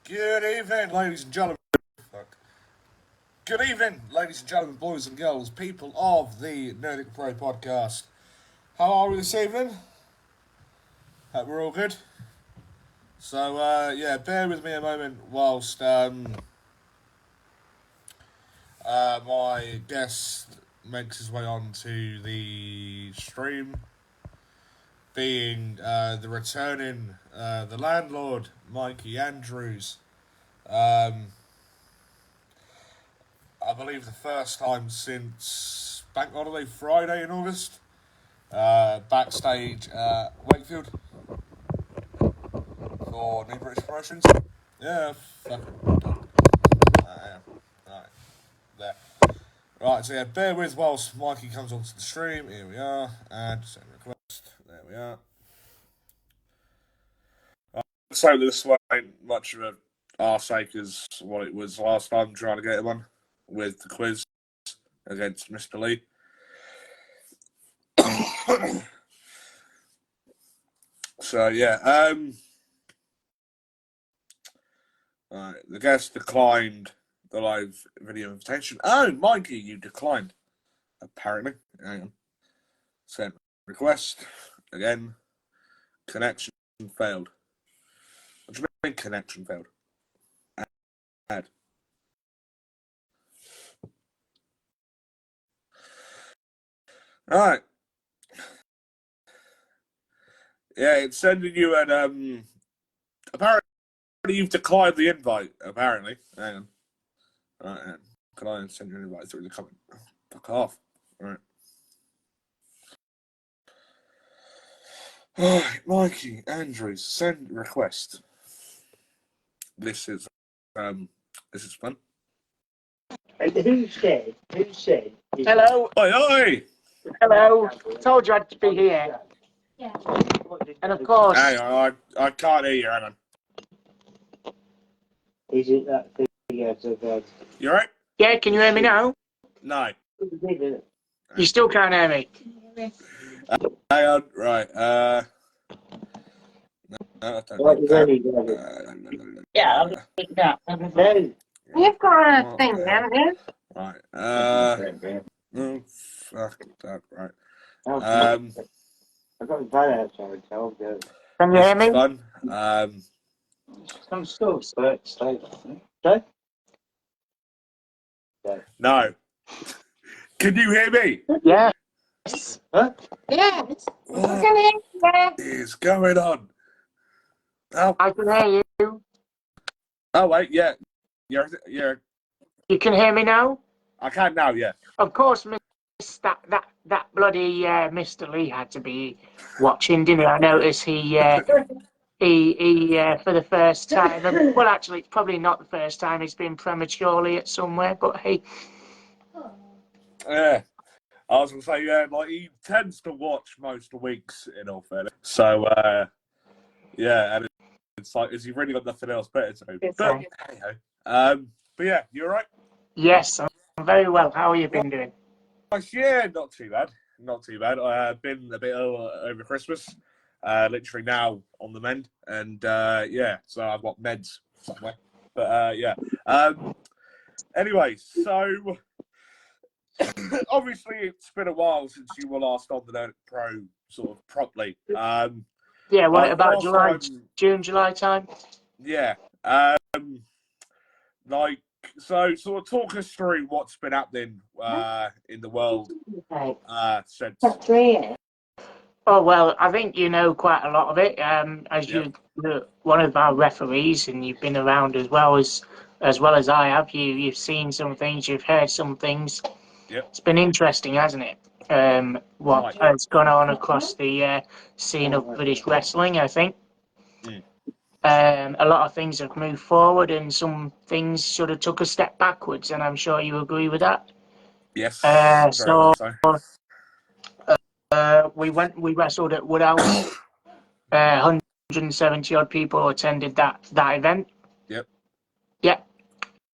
Good evening, ladies and gentlemen. Fuck. Good evening, ladies and gentlemen, boys and girls, people of the Nerdic Pro podcast. How are we this evening? Hope we're all good. So, bear with me a moment whilst my guest makes his way onto the stream, being the returning, the landlord, Mikey Andrews. I believe the first time since Bank Holiday Friday in August, backstage at Wakefield for New British Promotions. Yeah, fucking done. Right, there. Right, so yeah, bear with whilst Mikey comes onto the stream. Here we are, and send request. There we are. So this one ain't much of a arseache as what it was last time trying to get him on with the quiz against Mr. Lee. So yeah, right, the guest declined the live video invitation. Oh, Mikey, you declined. Apparently, hang on. Sent request again. Connection failed. What do you mean connection failed? Add. Alright. Yeah, it's sending you an apparently you've declined the invite, apparently. Hang on. Alright, can I send you an invite through the comment? Oh, fuck off. Alright. Alright, Mikey Andrews, send request. This is fun. Who said? Hello. Oi, oi! Hello. Told you I'd be here. Yeah. And of course. Hang on, I can't hear you, hang on. Is it that thing out of bed? You alright? Yeah, can you hear me now? No. You still can't hear me? Hang on, right, Yeah, I'll pick that. You've got a thing, haven't you? Right, fuck that, right. I've got the van outside, so I'll go. Can you hear me? Fun. I'm still stable. Okay? No. Can you hear me? Yes. Huh? Yes. What is going on? Oh, I can hear you. oh wait, yeah. You're, You can hear me now? I can now, yeah. Of course, that bloody Mr. Lee had to be watching, didn't he? I noticed he for the first time. Well, actually, it's probably not the first time he's been prematurely at somewhere. But hey, Yeah. I was going to say, yeah, like, he tends to watch most weeks, in all fairness. So, yeah, and it's like, has he really got nothing else better to do? But, hey-ho. But yeah, you all right? Yes, I'm very well. How have you been doing? Yeah, not too bad. Not too bad. I've been a bit ill over Christmas. Literally now on the mend. And, yeah, so I've got meds somewhere. But, yeah. Anyway, so... obviously, it's been a while since you were last on the Nerdic Pro, sort of properly. Yeah, what about July, June, July time? Yeah. Like, so sort of talk us through what's been happening in the world since. Oh well, I think you know quite a lot of it. As you're one of our referees, and you've been around as well as I have. You've seen some things, you've heard some things. Yep. It's been interesting, hasn't it? What has gone on across the scene of British wrestling, I think. A lot of things have moved forward, and some things sort of took a step backwards, and I'm sure you agree with that. Yes. We wrestled at Woodhouse. 170 odd people attended that event. Yep. Yeah.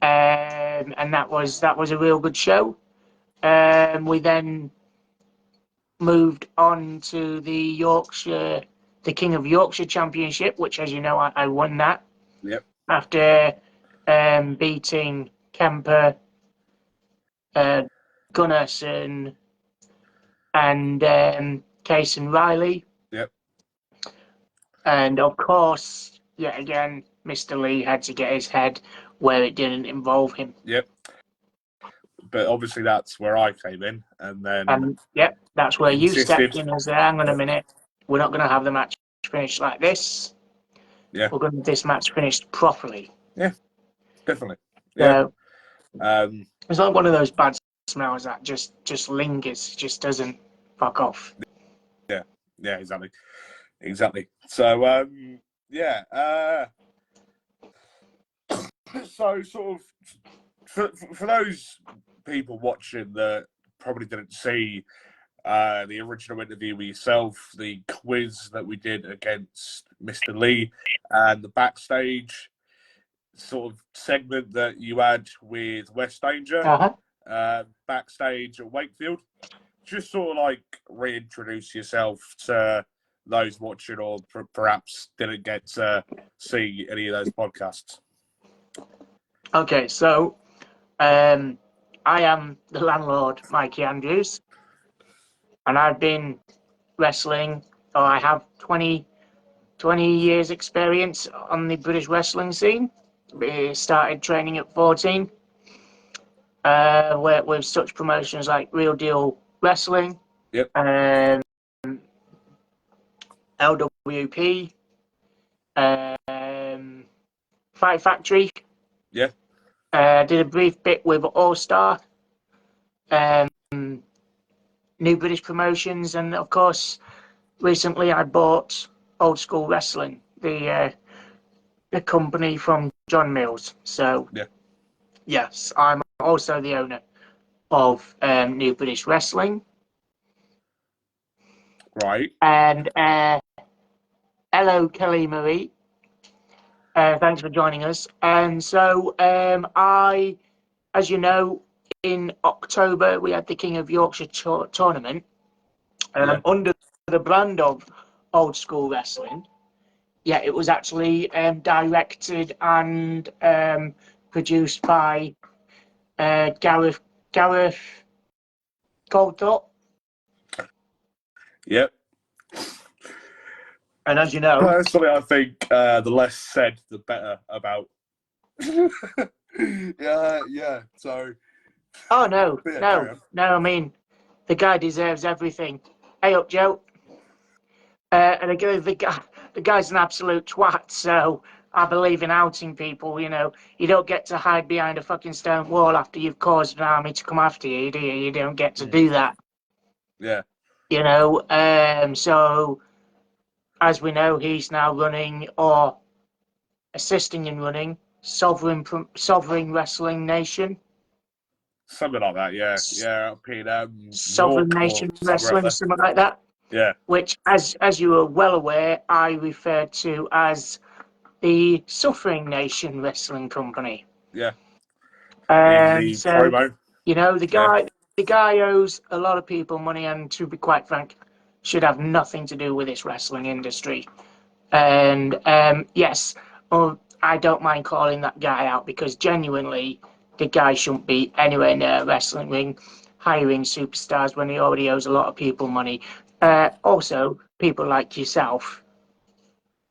And that was a real good show. We then moved on to the King of Yorkshire Championship, which, as you know, I won that. Yep. after beating Kemper, Gunnarsson, and Case and Riley. Yep. And of course, yet again, Mr. Lee had to get his head where it didn't involve him. Yep. But obviously that's where I came in, and then yep, that's where you insisted. stepped in and said, hang on a minute, we're not going to have the match finished like this. Yeah. We're going to have this match finished properly. Yeah, definitely. Yeah. So, it's not one of those bad smells that just lingers, just doesn't fuck off. Yeah, exactly. So, so sort of for those people watching that probably didn't see the original interview with yourself, the quiz that we did against Mr. Lee, and the backstage sort of segment that you had with West Danger, backstage at Wakefield. Just sort of like reintroduce yourself to those watching or perhaps didn't get to see any of those podcasts. Okay, so I am the landlord, Mikey Andrews, and I've been wrestling, or I have 20 years experience on the British wrestling scene. We started training at 14 with such promotions like Real Deal Wrestling, Yep. LWP, Fight Factory. Yeah. Did a brief bit with All Star, New British Promotions, and of course, recently I bought Old School Wrestling, the company from John Mills. So, yeah. Yes, I'm also the owner of New British Wrestling. Right. And hello, Kelly Marie. Thanks for joining us. And so I, as you know, in October, we had the King of Yorkshire tournament under the brand of Old School Wrestling. Yeah, it was actually directed and produced by Gareth Goldthorpe. Yep. And as you know, personally, I think the less said, the better about. yeah. So. Oh no. I mean, the guy deserves everything. Hey up, Joe. And again, the guy's an absolute twat. So I believe in outing people. You know, you don't get to hide behind a fucking stone wall after you've caused an army to come after you, do you? You don't get to do that. Yeah. You know. So as we know, he's now running or assisting in running Sovereign Wrestling Nation. Something like that, yeah. Up in Sovereign York Nation Wrestling, something like that. Yeah. Which, as you are well aware, I refer to as the Suffering Nation Wrestling Company. Yeah. And so, promo. You know, the guy owes a lot of people money, and to be quite frank, should have nothing to do with this wrestling industry. And yes, I don't mind calling that guy out because genuinely, the guy shouldn't be anywhere near a wrestling ring, hiring superstars when he already owes a lot of people money. Also, people like yourself.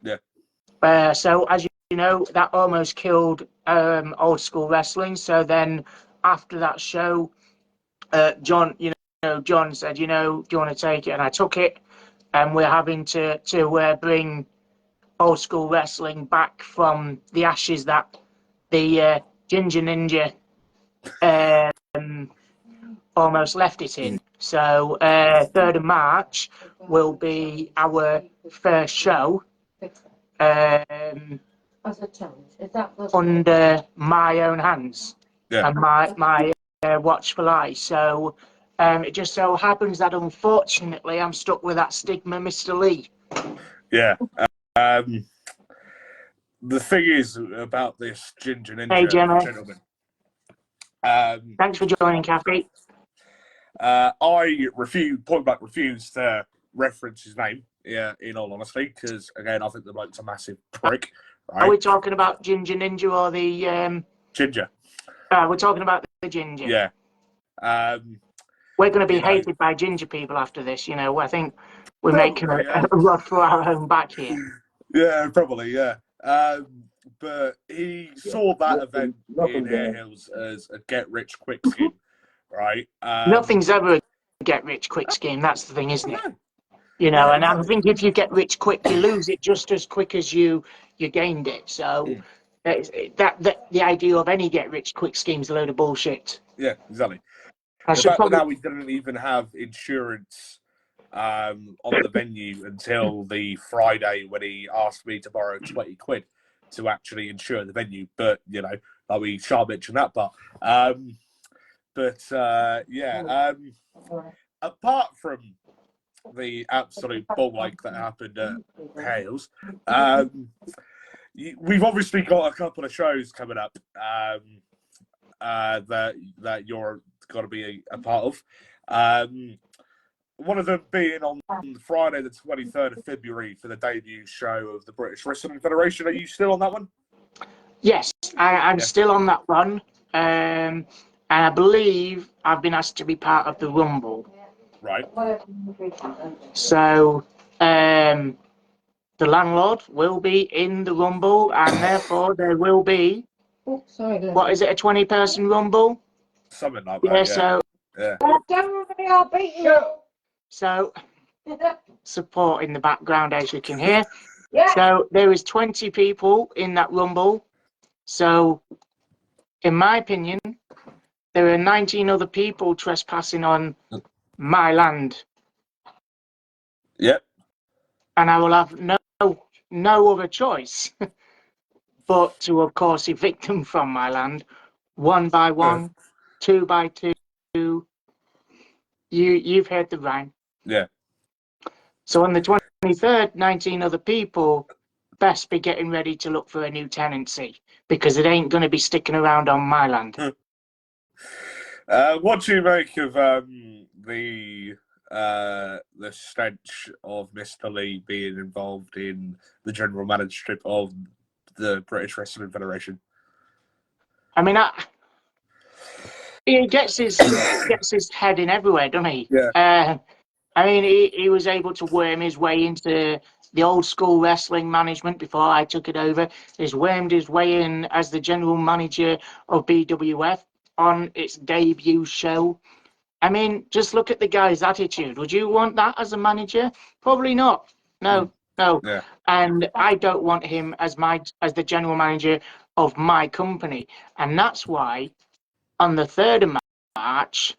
Yeah. So as you know, that almost killed Old School Wrestling. So then, after that show, John said, do you want to take it? And I took it, and we're having to bring Old School Wrestling back from the ashes that the Ginger Ninja almost left it in. So 3rd of March will be our first show under my own hands and my watchful eye. So it just so happens that unfortunately I'm stuck with that stigma, Mr. Lee. Yeah. The thing is about this Ginger Ninja Hey, Gemma. gentleman. Thanks for joining, Kathy. I point blank refuse to reference his name. Yeah, in all honesty, because again, I think the bloke's a massive prick. Are right? we talking about Ginger Ninja or the? Ginger. We're talking about the Ginger. Yeah. We're going to be You know. hated by Ginger people after this. You know, I think we're making Probably, a rod for our own back here. Yeah, probably, yeah. But he saw that event in Hare Hills as a get-rich-quick scheme, right? Nothing's ever a get-rich-quick scheme. That's the thing, isn't it? No. You know, Yeah, and I exactly. think if you get rich quick, you lose it just as quick as you gained it. So the idea of any get-rich-quick scheme is a load of bullshit. Yeah, exactly. I The should fact that probably. now we didn't even have insurance on the venue until the Friday when he asked me to borrow 20 quid to actually insure the venue. But, you know, like we shan't mention that part. Apart from the absolute ball ache that happened at Hales, we've obviously got a couple of shows coming up that you're got to be a part of. One of them being on Friday, the 23rd of February, for the debut show of the British Wrestling Federation. Are you still on that one? Yes, I'm still on that one. And I believe I've been asked to be part of the Rumble. Right. So the landlord will be in the Rumble, and therefore there will be. What is it? A 20-person Rumble? Something like that. So support in the background, as you can hear. So there is 20 people in that Rumble. So, in my opinion, there are 19 other people trespassing on my land. Yep. And I will have no other choice but to, of course, evict them from my land, one by one, two by two. You've heard the rhyme. Yeah. So on the 23rd, 19 other people best be getting ready to look for a new tenancy, because it ain't going to be sticking around on my land. What do you make of the stench of Mr. Lee being involved in the general managership of the British Wrestling Federation? I mean, he gets his head in everywhere, doesn't he? Yeah. I mean, he was able to worm his way into the old school wrestling management before I took it over. He's wormed his way in as the general manager of BWF on its debut show. I mean, just look at the guy's attitude. Would you want that as a manager? Probably not. No. Yeah. And I don't want him as the general manager of my company. And that's why on the 3rd of March,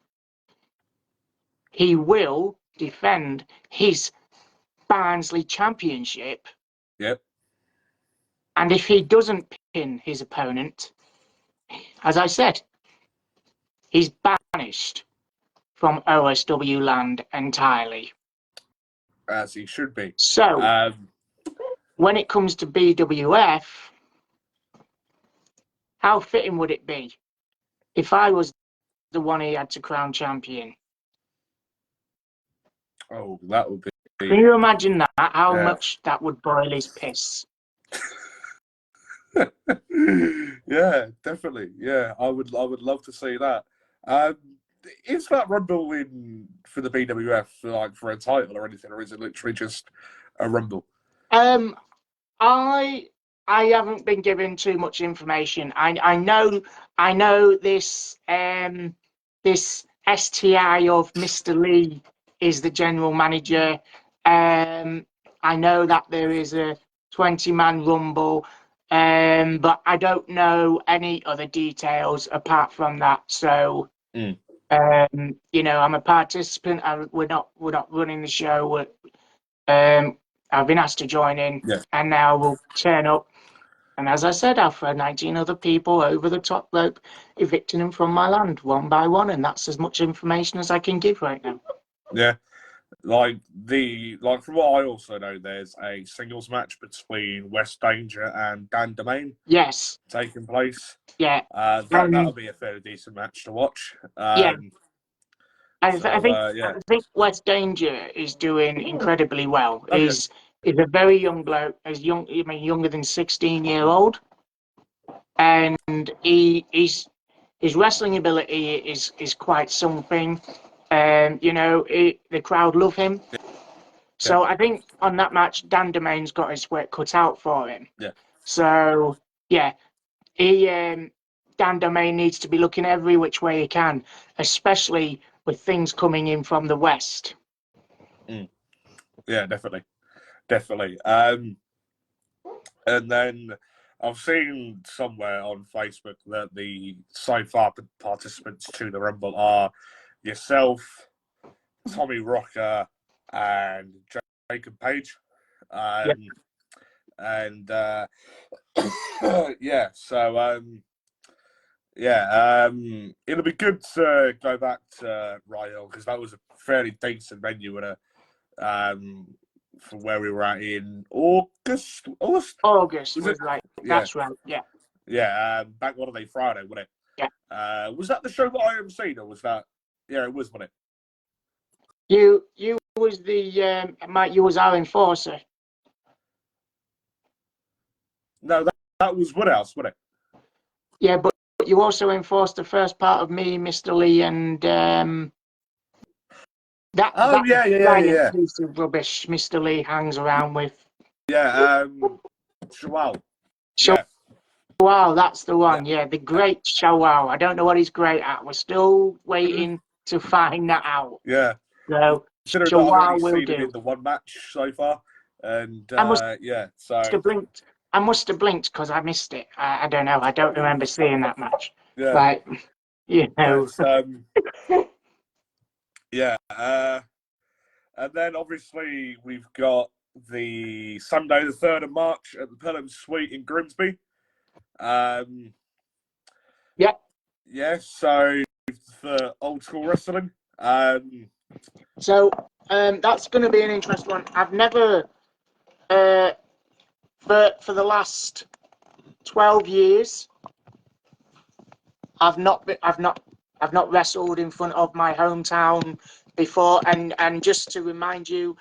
he will defend his Barnsley Championship. Yep. And if he doesn't pin his opponent, as I said, he's banished from OSW land entirely. As he should be. So, when it comes to BWF, how fitting would it be if I was the one he had to crown champion? Oh, that would be. Can you imagine that? How much that would boil his piss? Yeah, definitely. Yeah, I would love to see that. Is that Rumble in for the BWF for a title or anything, or is it literally just a Rumble? I haven't been given too much information. I know this this STI of Mr. Lee is the general manager. I know that there is a 20-man Rumble, but I don't know any other details apart from that. So, you know, I'm a participant. We're not running the show. I've been asked to join in, and now we'll turn up. And as I said, I've thrown 19 other people over the top rope, evicting them from my land one by one, and that's as much information as I can give right now. Yeah. From what I also know, there's a singles match between West Danger and Dan Domain. Yes. Taking place. Yeah. That'll be a fairly decent match to watch. Yeah. I think West Danger is doing incredibly well. Okay. He's a very young bloke, younger than 16-year-old, and his wrestling ability is quite something. The crowd love him. So I think on that match, Dan Domain's got his work cut out for him. Yeah. So yeah, Dan Domain needs to be looking every which way he can, especially with things coming in from the West. Yeah, definitely. And then I've seen somewhere on Facebook that the so far participants to the Rumble are yourself, Tommy Rocker, and Jacob Page. And yeah, so it'll be good to go back to Royal because that was a fairly decent venue and from where we were at in August. August was right. That's right. Yeah. Yeah, Bank Holiday Friday, wasn't it? Yeah. Was that the show that I emceed, or was that? Yeah, it was, wasn't it? You was the Mike. You was our enforcer. No, that was Woodhouse, wasn't it? Yeah, but you also enforced the first part of me, Mr. Lee, and that piece of rubbish Mr. Lee hangs around with. Yeah, Shawal. Yeah. Wow, that's the one. Yeah, the great Shawal. I don't know what he's great at. We're still waiting to find that out. Yeah. So Shawal will do. In the one match so far, and I must have blinked because I missed it. I don't know. I don't remember seeing that match. Yeah. Right. You know. Yeah. And then obviously we've got the Sunday, the 3rd of March at the Pelham Suite in Grimsby. Yeah. So for old school wrestling. So that's going to be an interesting one. I've never, for the last 12 years, I've not wrestled in front of my hometown before, and just to remind you,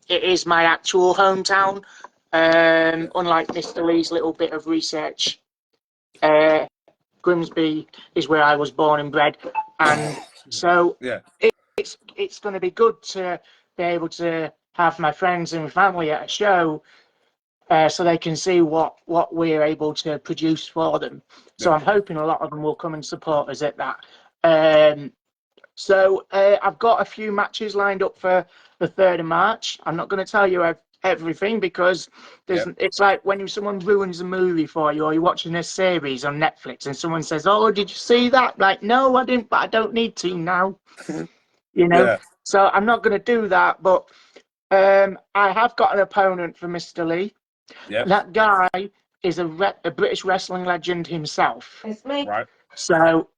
it is my actual hometown. Unlike Mr. Lee's little bit of research, Grimsby is where I was born and bred, and so it's going to be good to be able to have my friends and family at a show, so they can see what we're able to produce for them. So I'm hoping a lot of them will come and support us at that. So I've got a few matches lined up for the 3rd of March. I'm not going to tell you everything because it's like when someone ruins a movie for you, or you're watching a series on Netflix and someone says, "Oh, did you see that?" Like, no, I didn't, but I don't need to now. So I'm not going to do that, but I have got an opponent for Mr. Lee. That guy is a British wrestling legend himself. It's me. Right. So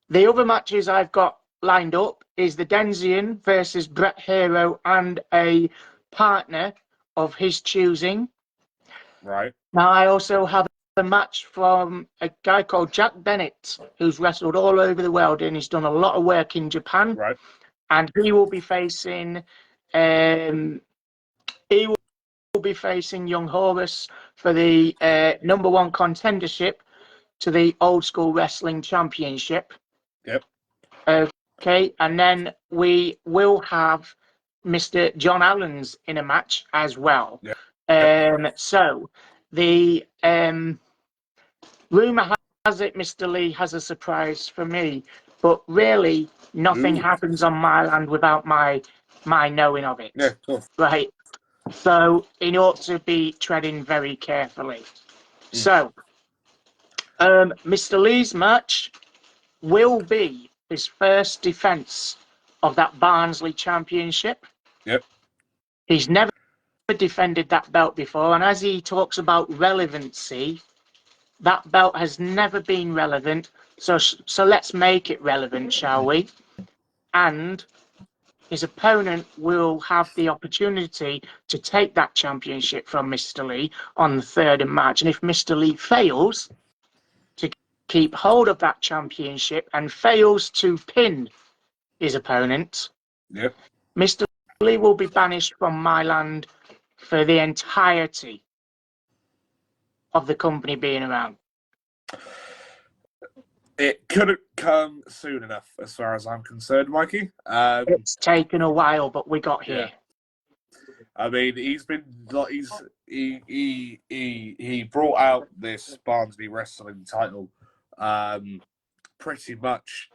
the other matches I've got lined up is the Denzian versus Bret Hero and a partner of his choosing. Right. Now I also have a match from a guy called Jack Bennett, who's wrestled all over the world and he's done a lot of work in Japan. Right. And he will be facing Young Horus for the #1 contendership to the Old School Wrestling Championship. Yep. Okay, and then we will have Mr. John Allen's in a match as well. Yep. So the rumor has it Mr. Lee has a surprise for me, but really nothing happens on my land without my knowing of it. Yeah, cool. Right. So he ought to be treading very carefully. So Mr. Lee's match will be his first defense of that Barnsley Championship. Yep. He's never defended that belt before, and as he talks about relevancy, that belt has never been relevant. So let's make it relevant, shall we? And his opponent will have the opportunity to take that championship from Mr. Lee on the 3rd of March. And if Mr. Lee fails to keep hold of that championship and fails to pin his opponent, Mr. Lee will be banished from my land for the entirety of the company being around. It couldn't come soon enough, as far as I'm concerned, Mikey. It's taken a while, but we got here. I mean, he brought out this Barnsley wrestling title, pretty much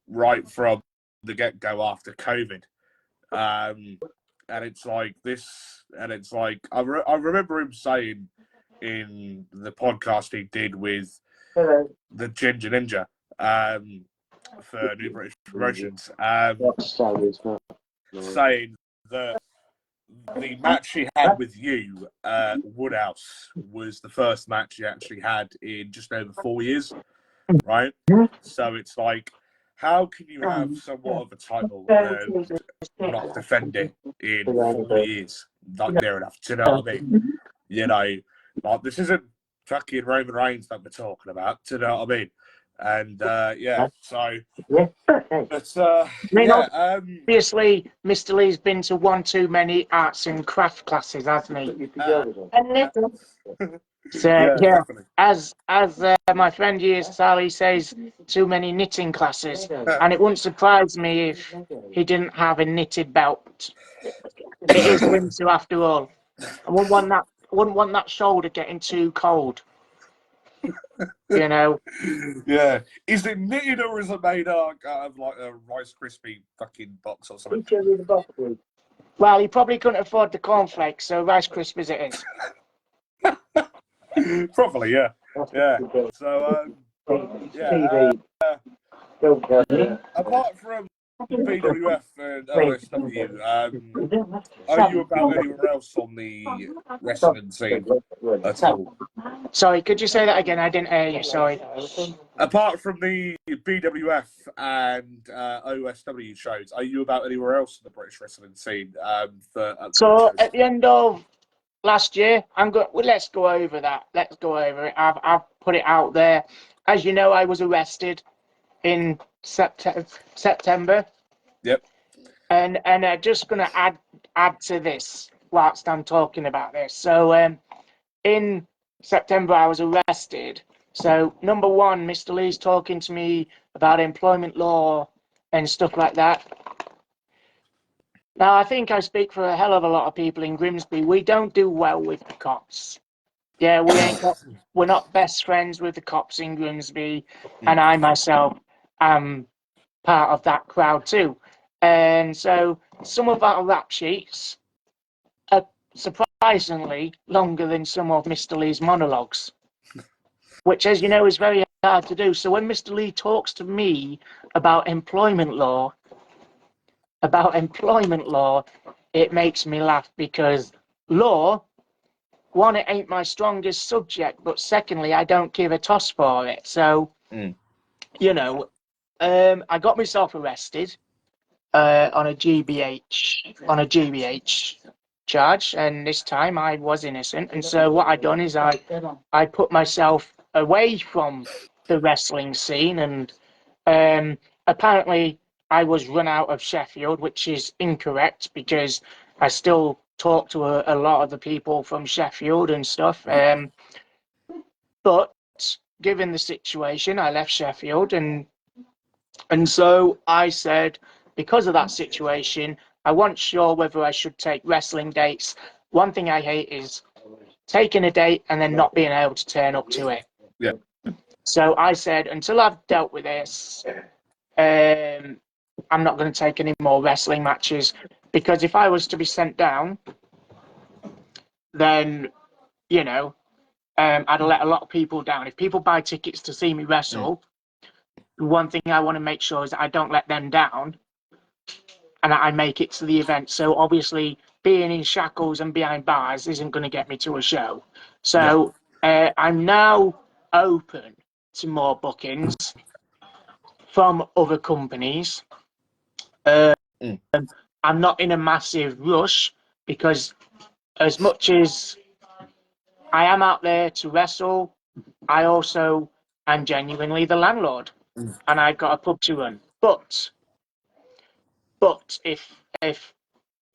right from the get-go after COVID, and it's like this, and it's like I remember him saying in the podcast he did with the Ginger Ninja for New British Promotions, saying that the match he had with you, Woodhouse, was the first match he actually had in just over 4 years, right? So it's like, how can you have somewhat of a title and not defend it in 4 years? Not near enough, do you know what I mean? You know, like, this isn't fucking Roman Reigns that we're talking about, do you know what I mean? And so it's obviously, Mr. Lee's been to one too many arts and craft classes, hasn't he? So definitely. as my friend here, Sally, says, too many knitting classes, and it wouldn't surprise me if he didn't have a knitted belt. It is winter after all. I wouldn't want that shoulder getting too cold. You know. Yeah. Is it knitted or is it made out of like a Rice Krispie fucking box or something? Well, he probably couldn't afford the cornflakes, so Rice Krispies it is. Probably, yeah. Yeah. So, apart from BWF and OSW, are you about anywhere else on the wrestling scene at all? Sorry, could you say that again? I didn't hear you, sorry. Apart from the BWF and OSW shows, are you about anywhere else in the British wrestling scene? So at the end of last year, let's go over that. Let's go over it. I've put it out there. As you know, I was arrested in September. Yep. And I'm just going to add to this whilst I'm talking about this. So in September, I was arrested. So number one, Mr. Lee's talking to me about employment law and stuff like that. Now, I think I speak for a hell of a lot of people in Grimsby. We don't do well with the cops. Yeah, we're not best friends with the cops in Grimsby, and I myself am part of that crowd too. And so some of our rap sheets are surprisingly longer than some of Mr. Lee's monologues, which, as you know, is very hard to do. So when Mr. Lee talks to me about employment law, it makes me laugh because law, one, it ain't my strongest subject, but secondly, I don't give a toss for it. So, you know, I got myself arrested on a GBH charge, and this time I was innocent. And so what I done is I put myself away from the wrestling scene, and apparently I was run out of Sheffield, which is incorrect because I still talk to a lot of the people from Sheffield and stuff. But given the situation, I left Sheffield, and so I said, because of that situation, I wasn't sure whether I should take wrestling dates. One thing I hate is taking a date and then not being able to turn up to it. Yeah. So I said, until I've dealt with this, I'm not going to take any more wrestling matches, because if I was to be sent down, then, you know, I'd let a lot of people down. If people buy tickets to see me wrestle, one thing I want to make sure is that I don't let them down and I make it to the event. So obviously being in shackles and behind bars isn't going to get me to a show. So I'm now open to more bookings from other companies. I'm not in a massive rush because as much as I am out there to wrestle, I also am genuinely the landlord and I've got a pub to run. But if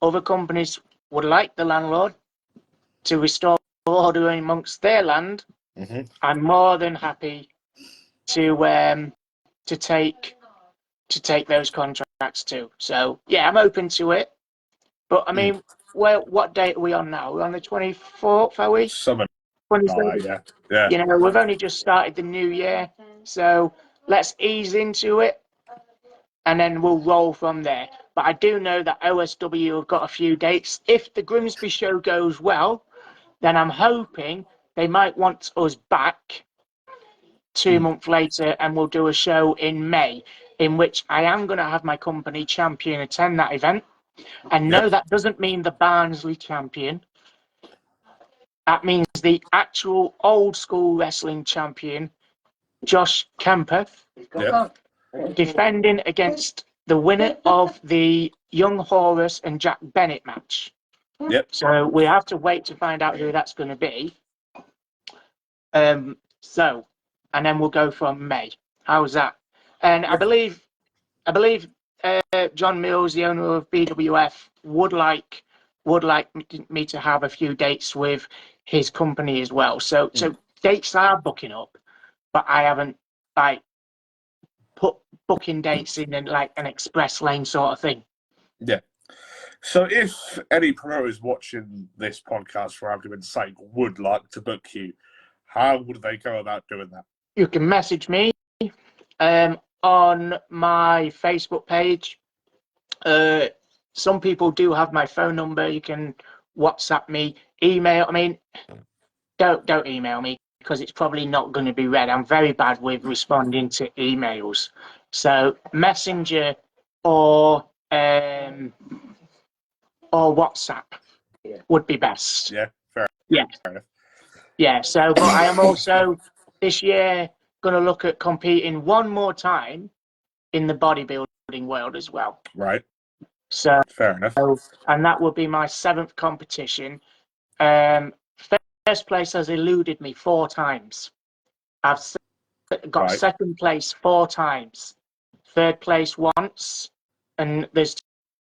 other companies would like the landlord to restore order amongst their land, I'm more than happy to take those contracts too. So yeah, I'm open to it. But I mean, what date are we on now? We're on the 24th, are we? Something 23rd? like that, yeah. You know, we've only just started the new year, so let's ease into it, and then we'll roll from there. But I do know that OSW have got a few dates. If the Grimsby show goes well, then I'm hoping they might want us back 2 months later, and we'll do a show in May, in which I am going to have my company champion attend that event. And no, that doesn't mean the Barnsley champion. That means the actual old school wrestling champion, Josh Kemper, defending against the winner of the Young Horus and Jack Bennett match. Yep. So we have to wait to find out who that's going to be. And then we'll go from May. How's that? And I believe John Mills, the owner of BWF, would like me to have a few dates with his company as well. So dates are booking up, but I haven't put booking dates in like an express lane sort of thing. Yeah. So if any promoters watching this podcast, for argument's sake, would like to book you, how would they go about doing that? You can message me on my Facebook page. Some people do have my phone number. You can WhatsApp me, email. I mean, don't email me because it's probably not going to be read. I'm very bad with responding to emails. So Messenger or WhatsApp would be best. Yeah, fair enough. Yeah. So, but I am also this year going to look at competing one more time in the bodybuilding world as well. Right. So fair enough. And that will be my 7th competition. First place has eluded me 4 times. I've got second place 4 times, third place once, and there's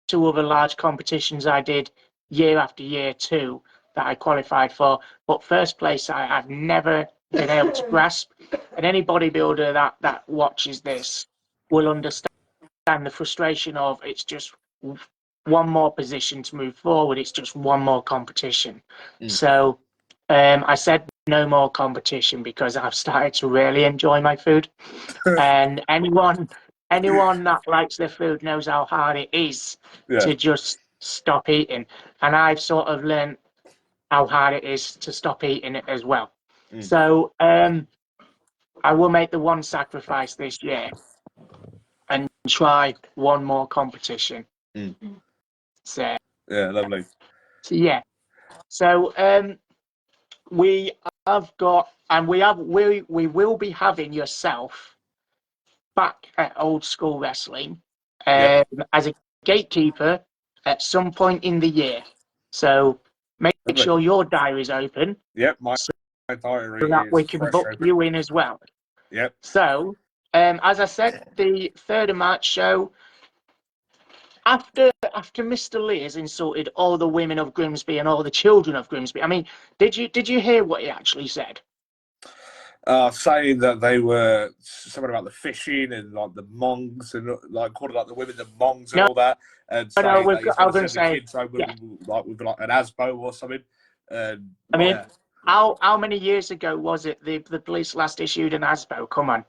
2 other large competitions I did year after year too that I qualified for. But first place I've never been able to grasp. And any bodybuilder that watches this will understand the frustration of it's just one more position to move forward. It's just one more competition. So I said no more competition because I've started to really enjoy my food. And anyone that likes their food knows how hard it is to just stop eating. And I've sort of learned how hard it is to stop eating it as well. So I will make the one sacrifice this year and try one more competition. So yeah, lovely. Yeah. So we have got, and we will be having yourself back at Old School Wrestling as a gatekeeper at some point in the year. So make sure your diary's open. Yep, my diary so that is we can book open. you in as well. Yep. So as I said, the 3rd of March show. After Mr. Lee has insulted all the women of Grimsby and all the children of Grimsby, I mean, did you hear what he actually said? Saying that they were something about the fishing and like the mongs and like calling like the women the mongs and all that, and saying that he's going to send the kids home with like an ASBO or something. I mean, how many years ago was it the police last issued an ASBO? Come on.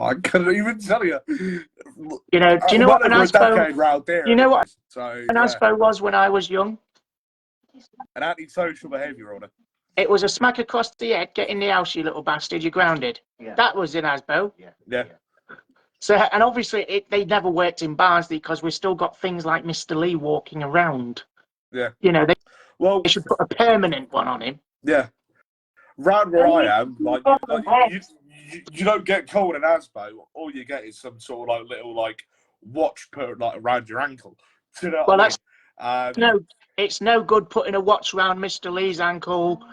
I couldn't even tell you. You know, do you know what an ASBO? You know what an ASBO was when I was young? An antisocial behaviour order. It was a smack across the head. Get in the house, you little bastard. You're grounded. Yeah. That was an ASBO. Yeah. So, and obviously, they never worked in Barnsley because we've still got things like Mr. Lee walking around. Yeah. You know, they should put a permanent one on him. Yeah. Round where I am, you don't get called an ASBO. All you get is some sort of like little like watch put like around your ankle. You know what I mean? It's no good putting a watch around Mr. Lee's ankle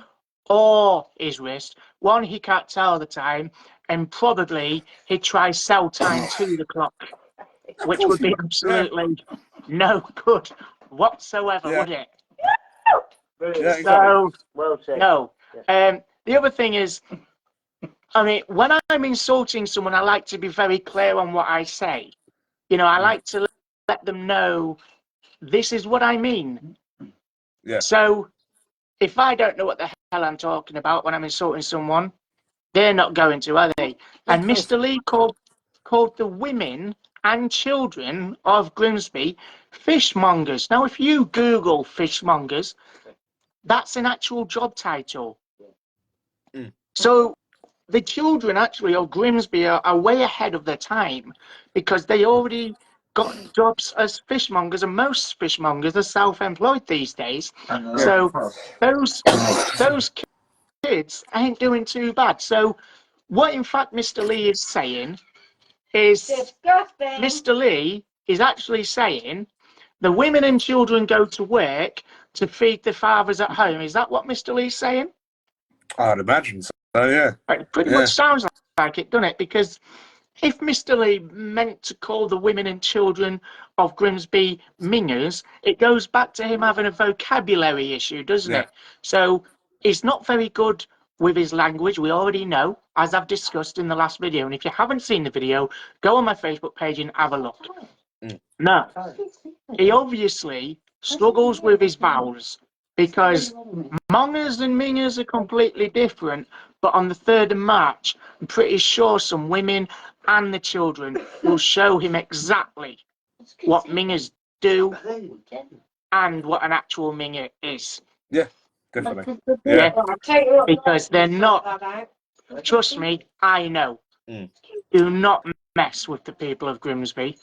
or his wrist. One, he can't tell the time, and probably he'd try sell time to the clock. which would be absolutely no good whatsoever, would it? Yeah, exactly. So, Well said. no. The other thing is, I mean, when I'm insulting someone, I like to be very clear on what I say. You know, I like to let them know this is what I mean. Yeah. So, if I don't know what the hell I'm talking about when I'm insulting someone, they're not going to, are they? And Mr. Lee called the women and children of Grimsby fishmongers. Now, if you Google fishmongers, that's an actual job title. So the children actually of Grimsby are way ahead of their time because they already got jobs as fishmongers, and most fishmongers are self-employed these days. So those kids ain't doing too bad. So what in fact Mr. Lee is saying is Mr. Lee is actually saying the women and children go to work to feed the fathers at home. Is that what Mr. Lee's saying? I'd imagine so, yeah. It pretty much sounds like it, doesn't it? Because if Mr. Lee meant to call the women and children of Grimsby mingers, it goes back to him having a vocabulary issue, doesn't it? So he's not very good with his language, we already know, as I've discussed in the last video. And if you haven't seen the video, go on my Facebook page and have a look. No, he obviously struggles with his vowels because mongers and mingers are completely different. But on the 3rd of March, I'm pretty sure some women and the children will show him exactly what mingers do and what an actual minger is. Yeah, definitely. Yeah, because they're not, trust me, I know. Do not mess with the people of Grimsby.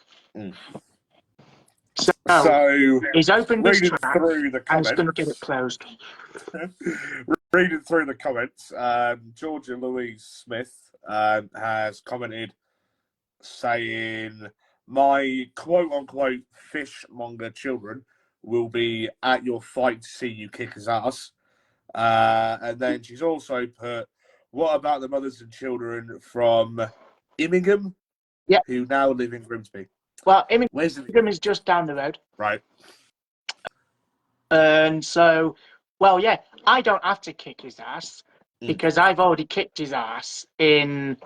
So he's opened his reading trap through the and he's comments, going to get it closed. reading through the comments, Georgia Louise Smith has commented saying, my quote-unquote fishmonger children will be at your fight to see you kick his ass. And then she's also put, what about the mothers and children from Immingham who now live in Grimsby? Well, Immingham is just down the road. Right. And so, well, yeah, I don't have to kick his ass because I've already kicked his ass in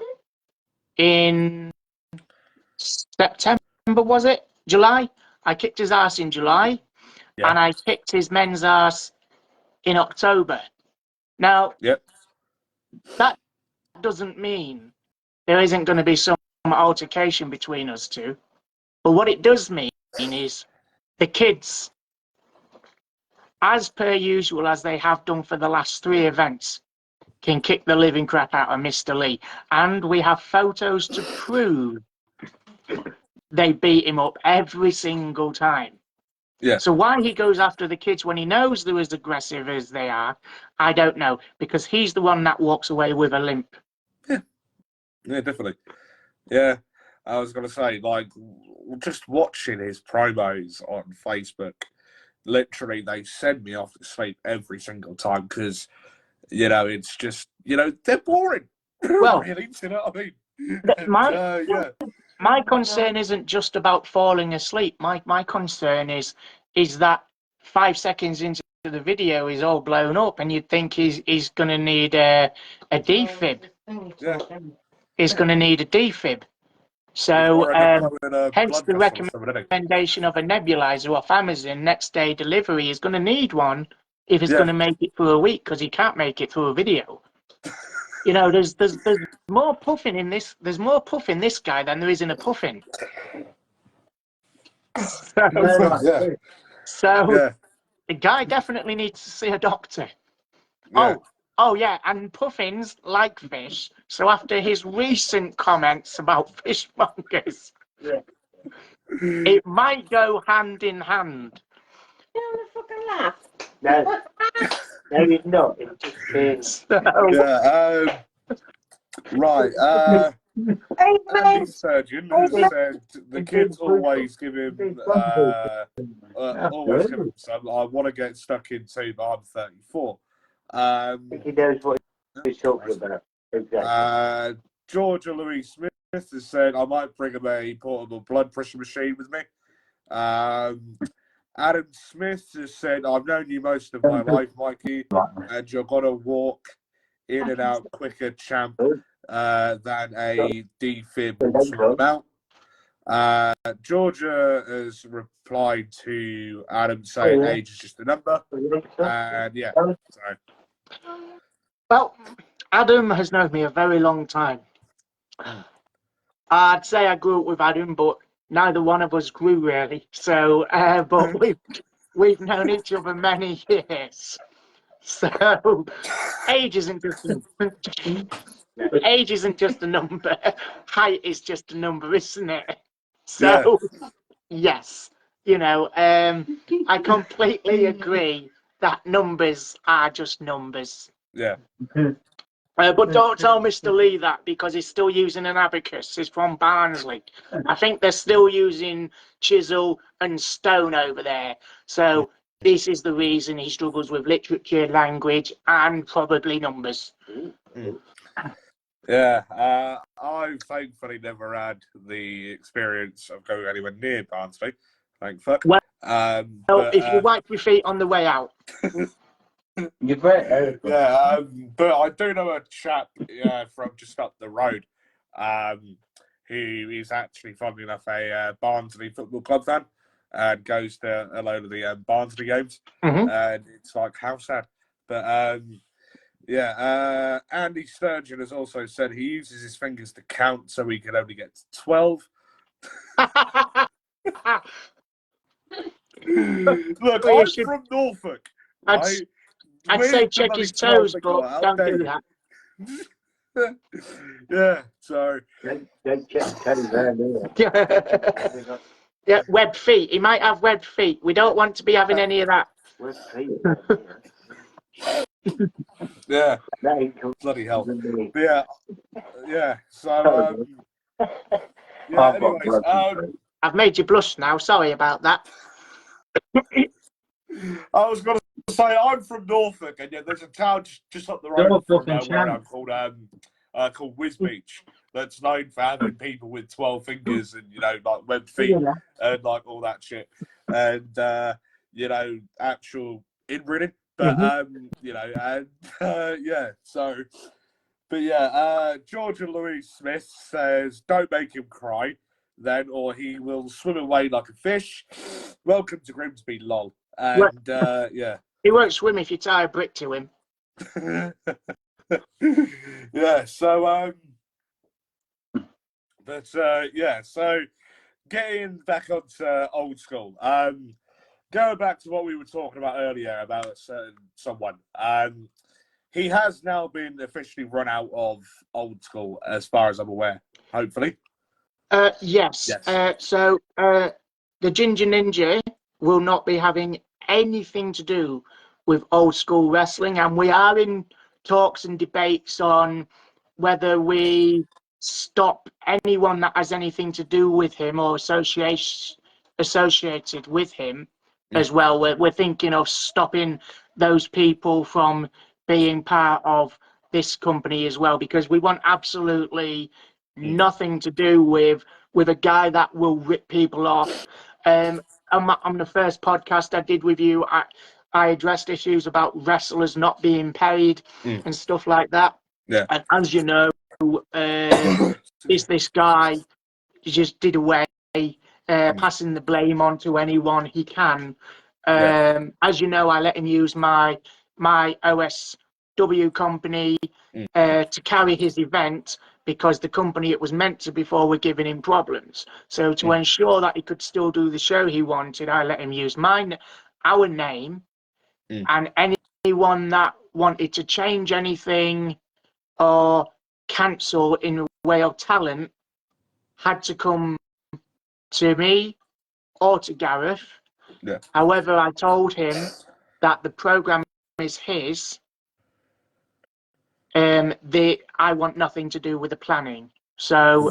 September, was it? July? I kicked his ass in July, and I kicked his men's ass in October. Now, that doesn't mean there isn't going to be some altercation between us two. But what it does mean is the kids, as per usual, as they have done for the last 3 events, can kick the living crap out of Mr. Lee. And we have photos to prove they beat him up every single time. Yeah. So why he goes after the kids when he knows they're as aggressive as they are, I don't know. Because he's the one that walks away with a limp. Yeah, definitely. Yeah. I was going to say, like, just watching his promos on Facebook, literally, they send me off to sleep every single time because, you know, it's just, you know, they're boring. Well, really, you know what I mean? My concern isn't just about falling asleep. My concern is that 5 seconds into the video is all blown up, and you'd think he's going to need a defib. Yeah. He's going to need a defib. So, hence the recommendation of a nebulizer off Amazon next day delivery is going to need one if it's going to make it through a week, because he can't make it through a video. You know, there's more puffing in this. There's more puff in this guy than there is in a puffin. So the guy definitely needs to see a doctor. Yeah. Oh yeah, and puffins like fish. So after his recent comments about fishmongers, it might go hand in hand. You don't fucking laugh. No. No, he's not. It's right. Andy Surgeon said the kids always give him some. I want to get stuck into, but I'm 34. I think he knows what he's talking about. Exactly. Georgia Louise Smith has said I might bring him a portable blood pressure machine with me. Adam Smith has said, I've known you most of my life, Mikey, and you're going to walk in and out quicker, champ, than a defib small amount. Georgia has replied to Adam saying age is just a number. And yeah, so. Well, Adam has known me a very long time. I'd say I grew up with Adam, but neither one of us grew really. So, but we've known each other many years. So, age isn't just age isn't just a number. Height is just a number, isn't it? So, yes, I completely agree that numbers are just numbers. Yeah. But don't tell Mr. Lee that, because he's still using an abacus. He's from Barnsley. I think they're still using chisel and stone over there. So this is the reason he struggles with literature, language, and probably numbers. Yeah, I've thankfully never had the experience of going anywhere near Barnsley. Thank fuck. Well, but, if you wipe your feet on the way out. Yeah, but I do know a chap from just up the road who is actually, funnily enough, a Barnsley Football Club fan and goes to a load of the Barnsley games. And it's like, how sad. But yeah, Andy Sturgeon has also said he uses his fingers to count so he can only get to 12. Look, I'm from Norfolk. I'd say check his toes, but don't do that. Yeah, so. Yeah, webbed feet. He might have webbed feet. We don't want to be having any of that. Yeah, bloody hell. Yeah, yeah. So, yeah. Anyways, I've made you blush now. Sorry about that. I was going to say I'm from Norfolk, and yeah, there's a town just up the road from where I'm called Wisbeach. That's known for having people with 12 fingers and like webbed feet and like all that shit, and actual inbreeding. But yeah. So, but yeah, Georgia Louise Smith says, "Don't make him cry, then, or he will swim away like a fish." Welcome to Grimsby, lol. And yeah, he won't swim if you tie a brick to him. Yeah. So but yeah. So getting back onto old school. Going back to what we were talking about earlier about a certain someone. He has now been officially run out of old school, as far as I'm aware. Hopefully. Yes. So the Ginger Ninja will not be having anything to do with old school wrestling, and we are in talks and debates on whether we stop anyone that has anything to do with him or associated with him as well. We're thinking of stopping those people from being part of this company as well, because we want absolutely nothing to do with a guy that will rip people off. On the first podcast I did with you, I addressed issues about wrestlers not being paid and stuff like that. Yeah. And as you know, this guy just did away, passing the blame on to anyone he can. As you know, I let him use my OSW company to carry his event, because the company it was meant to before were giving him problems. So to ensure that he could still do the show he wanted, I let him use our name, and anyone that wanted to change anything or cancel in the way of talent had to come to me or to Gareth. Yeah. However, I told him that the program is his. I want nothing to do with the planning. So,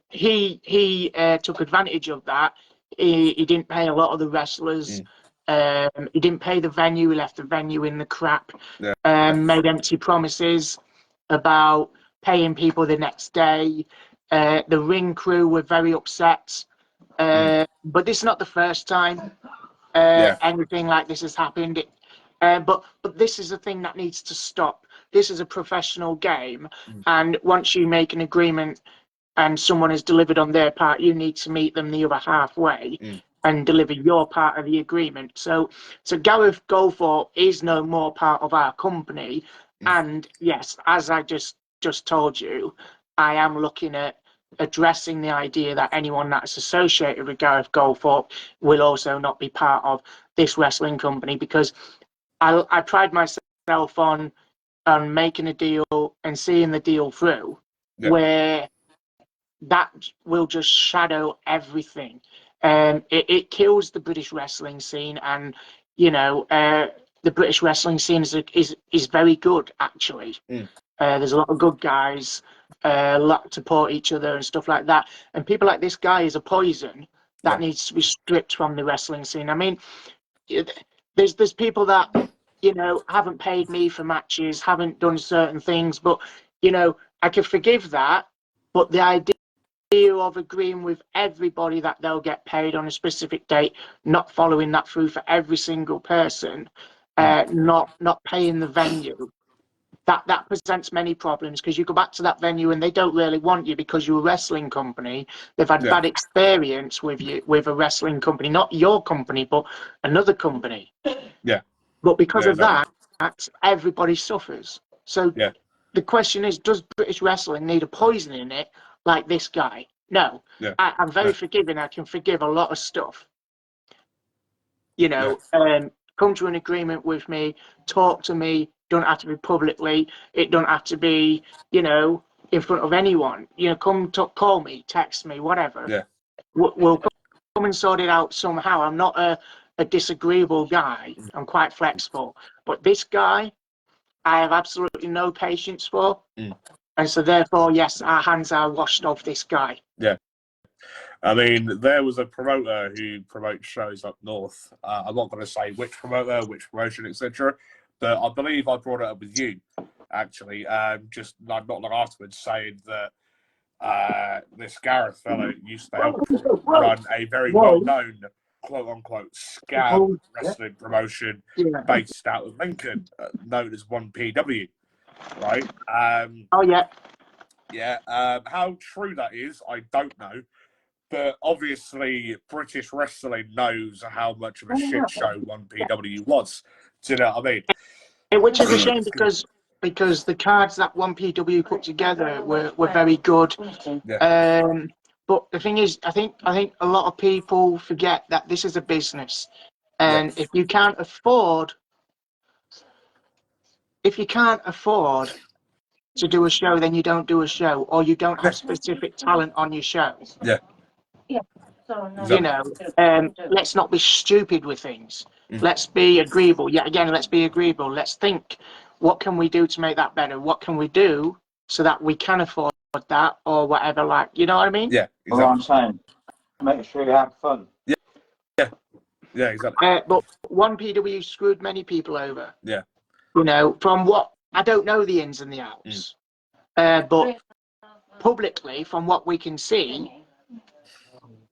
he took advantage of that. He didn't pay a lot of the wrestlers. He didn't pay the venue. He left the venue in the crap. Made empty promises. about paying people the next day. The ring crew were very upset. But this is not the first time anything like this has happened. But this is a thing that needs to stop. This is a professional game, and once you make an agreement and someone has delivered on their part, you need to meet them the other halfway and deliver your part of the agreement. So Gareth Goldthorpe is no more part of our company. And yes, as I just told you, I am looking at addressing the idea that anyone that's associated with Gareth Goldthorpe will also not be part of this wrestling company, because I pride myself on making a deal and seeing the deal through, where that will just shadow everything. It kills the British wrestling scene, and the British wrestling scene is very good, actually. There's a lot of good guys, a lot to support each other and stuff like that. And people like this guy is a poison that needs to be stripped from the wrestling scene. I mean, there's people that haven't paid me for matches, haven't done certain things, but I could forgive that. But the idea of agreeing with everybody that they'll get paid on a specific date, not following that through for every single person, not paying the venue, that presents many problems, because you go back to that venue and they don't really want you because you're a wrestling company. They've had bad experience with you, with a wrestling company, not your company, but another company. But because of that, everybody suffers. So the question is, does British wrestling need a poison in it like this guy? No. I'm very forgiving. I can forgive a lot of stuff. Come to an agreement with me, talk to me. Don't have to be publicly. It don't have to be, in front of anyone. Come talk, call me, text me, whatever. We'll come and sort it out somehow. I'm not a disagreeable guy. I'm quite flexible. But this guy, I have absolutely no patience for. And so therefore, yes, our hands are washed off this guy. I mean, there was a promoter who promotes shows up north. I'm not going to say which promoter, which promotion, etc. But I believe I brought it up with you, actually, just not long afterwards, saying that this Gareth fellow used to help run a very well-known, quote-unquote, scab wrestling promotion based out of Lincoln, known as 1PW, right? How true that is, I don't know. But obviously, British wrestling knows how much of a shit show 1PW was. Do you know what I mean? Which is a shame, because the cards that 1PW put together were very good. But the thing is, I think a lot of people forget that this is a business, and if you can't afford to do a show, then you don't do a show, or you don't have specific talent on your show. Let's not be stupid with things. Let's be agreeable. Let's be agreeable. Let's think, what can we do to make that better? What can we do so that we can afford that, or whatever, like, you know what I mean? Yeah, exactly. What I'm saying, make sure you have fun. Yeah, exactly. But 1PW screwed many people over. From what, I don't know the ins and the outs, but publicly, from what we can see,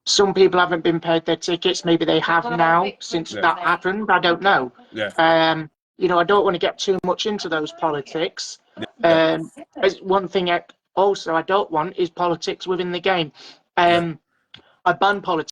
some people haven't been paid their tickets. Maybe they have now since that happened. I don't know. I don't want to get too much into those politics. As one thing also I don't want is politics within the game. I ban politics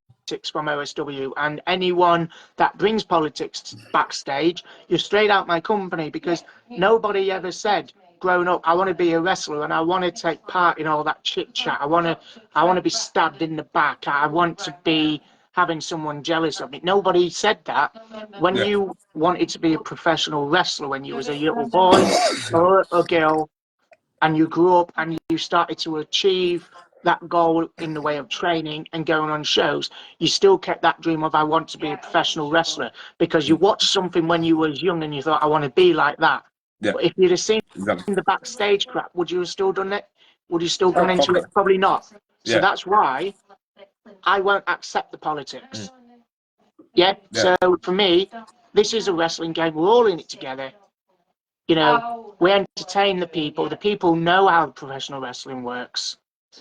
from OSW, and anyone that brings politics backstage, you're straight out my company, because nobody ever said, growing up, I want to be a wrestler and I want to take part in all that chit chat. I want to be stabbed in the back. I want to be having someone jealous of me. Nobody said that. When you wanted to be a professional wrestler when you was a little boy or a girl, and you grew up and you started to achieve that goal in the way of training and going on shows, you still kept that dream of, I want to be a professional wrestler, because you watched something when you was young and you thought, I want to be like that. But if you'd have seen the backstage crap, would you have still done it? Would you still gone into it? Probably not. So that's why I won't accept the politics. So for me, this is a wrestling game. We're all in it together. you know, we entertain the people. The people know how professional wrestling works.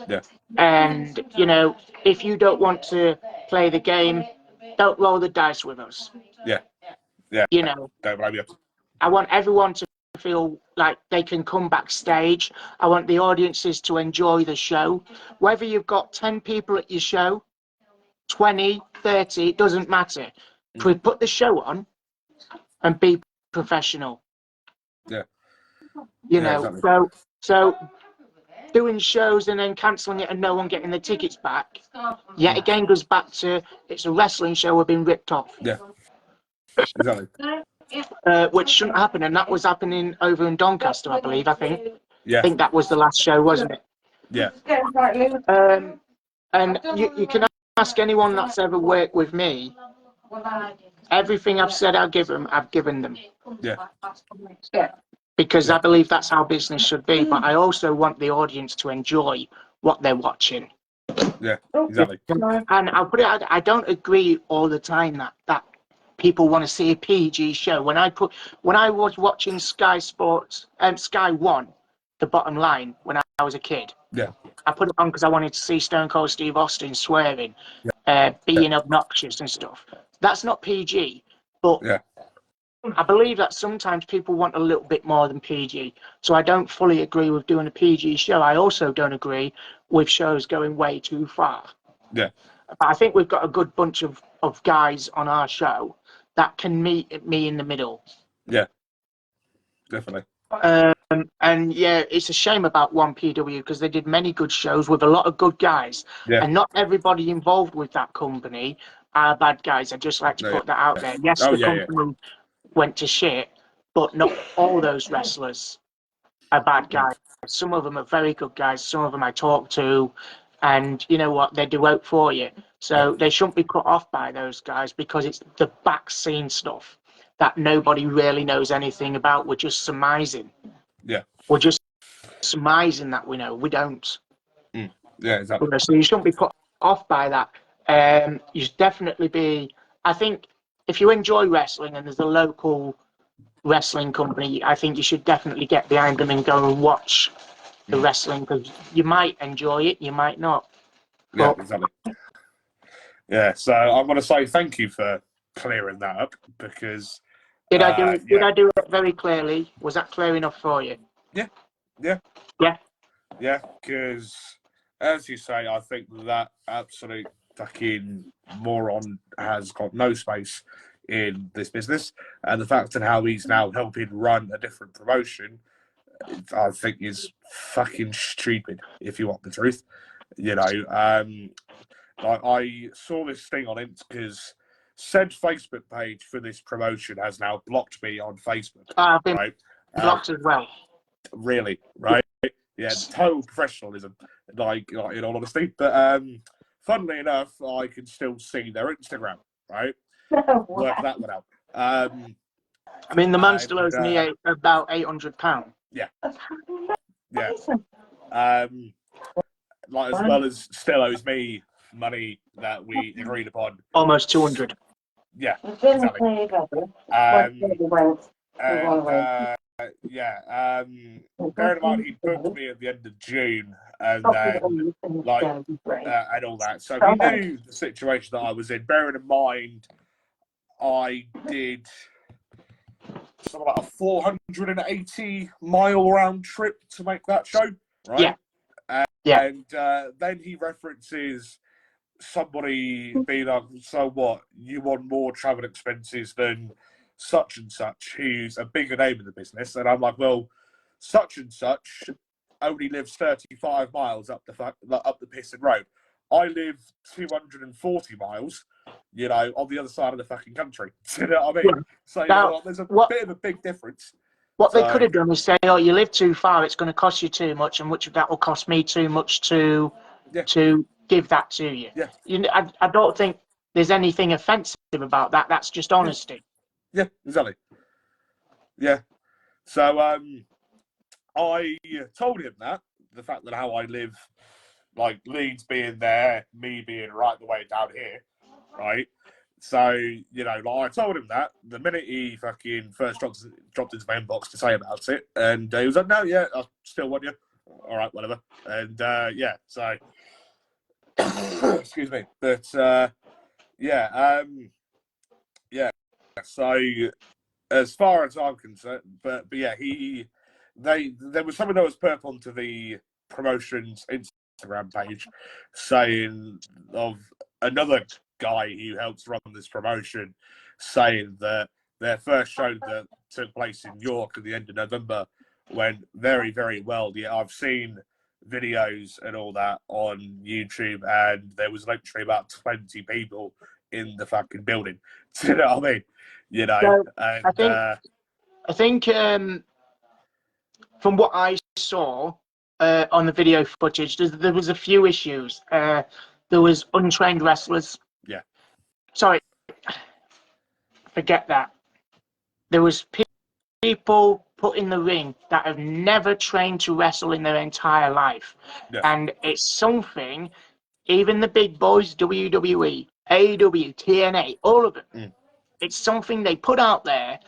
Yeah. And, you know, if you don't want to play the game, don't roll the dice with us. Yeah. Yeah. You know, Don't blame you. I want everyone to feel like they can come backstage. I want the audiences to enjoy the show. Whether you've got 10 people at your show, 20, 30, it doesn't matter. If we put the show on and be professional. Yeah. You Yeah, know, exactly. so doing shows and then cancelling it and no one getting the tickets back, yet again goes back to it's a wrestling show, we're being ripped off. Yeah. Exactly. Which shouldn't happen, and that was happening over in Doncaster, I believe. I Yeah. think that was the last show, wasn't it? Yeah. And you can ask anyone that's ever worked with me. Everything I've said I've given them. Yeah. Because Yeah. I believe that's how business should be. But I also want the audience to enjoy what they're watching. Yeah. Exactly. And I'll put it out, I don't agree all the time that people want to see a PG show. When I was watching Sky Sports, Sky One, The Bottom Line, when I was a kid, Yeah. I put it on because I wanted to see Stone Cold Steve Austin swearing, being obnoxious and stuff. That's not PG, but Yeah. I believe that sometimes people want a little bit more than PG. So I don't fully agree with doing a PG show. I also don't agree with shows going way too far. Yeah. But I think we've got a good bunch of guys on our show that can meet me in the middle. Yeah. Definitely. And yeah, it's a shame about 1PW because they did many good shows with a lot of good guys. Yeah. And not everybody involved with that company are bad guys. I'd just like to put that out there. Yes, the company went to shit, but not all those wrestlers are bad guys. Some of them are very good guys. Some of them I talk to, and you know what? They do out for you. So they shouldn't be cut off by those guys because it's the back scene stuff that nobody really knows anything about. We're just surmising. Yeah. We're just surmising that we know. We don't. Yeah, exactly. So you shouldn't be put off by that. You should definitely be. I think if you enjoy wrestling and there's a local wrestling company, I think you should definitely get behind them and go and watch the wrestling because you might enjoy it, you might not. Yeah, exactly. Yeah, so I want to say thank you for clearing that up because did I do it very clearly? Was that clear enough for you? Yeah. Because as you say, I think that absolute fucking moron has got no space in this business, and the fact and how he's now helping run a different promotion, I think is fucking stupid. If you want the truth, you know. Like I saw this thing on it because said Facebook page for this promotion has now blocked me on Facebook. I've been right? blocked as well. Really, right? Yeah, total professionalism, like in all honesty. But funnily enough, I can still see their Instagram, right? Work that one out. I mean, the man still owes me about £800. Yeah. Yeah. Like as well as still owes me money that we agreed upon. Almost 200. Yeah. Exactly. Bearing in mind he booked me at the end of June and then and all that. So he knew the situation that I was in. Bearing in mind I did something like a 480-mile round trip to make that show, right? Yeah. And then he references somebody being like, so what, you want more travel expenses than such and such, who's a bigger name in the business. And I'm like, well, such and such only lives 35 miles up the pissing road. I live 240 miles, you know, on the other side of the fucking country. You know what I mean? Yeah. So Now, there's a bit of a big difference. What they could have done is say, oh, you live too far, it's going to cost you too much, and which that will cost me too much to give that to you. Yeah. I don't think there's anything offensive about that. That's just honesty. Yeah, exactly. Yeah. So I told him that, the fact that how I live, like Leeds being there, me being right the way down here, right? So, you know, like I told him that the minute he fucking first dropped into my inbox to say about it, and he was like, no, yeah, I still want you. All right, whatever. And yeah, so excuse me, but yeah, yeah. So as far as I'm concerned, but yeah, there was something that was put up onto the promotion's Instagram page saying of another guy who helps run this promotion, saying that their first show that took place in York at the end of November went very, very well. Yeah, I've seen videos and all that on YouTube, and there was literally about 20 people in the fucking building. Do you know what I mean? You know, So, and I think from what I saw on the video footage, there was a few issues. There was untrained wrestlers. Yeah. Sorry, forget that. There was people put in the ring that have never trained to wrestle in their entire life. Yeah. And it's something, even the big boys, WWE, AEW, TNA, all of them, it's something they put out there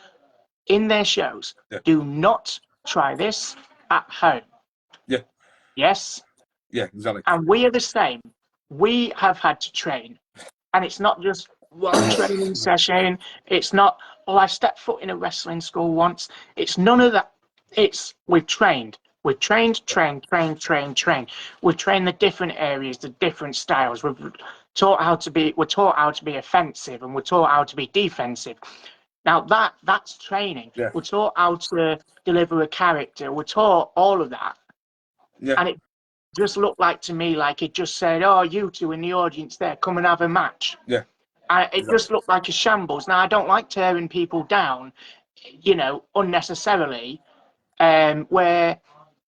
in their shows. Yeah. Do not try this at home. Yeah. Yes? Yeah, exactly. And we are the same. We have had to train. And it's not just one training session. It's not, oh, I stepped foot in a wrestling school once. It's none of that. It's we've trained. We've trained. We've trained the different areas, the different styles. We're taught how to be offensive, and we're taught how to be defensive. Now that's training. Yeah. We're taught how to deliver a character. We're taught all of that. Yeah. And it just looked like to me like it just said, oh, you two in the audience there, come and have a match. Yeah. It just looked like a shambles. Now, I don't like tearing people down, you know, unnecessarily, where,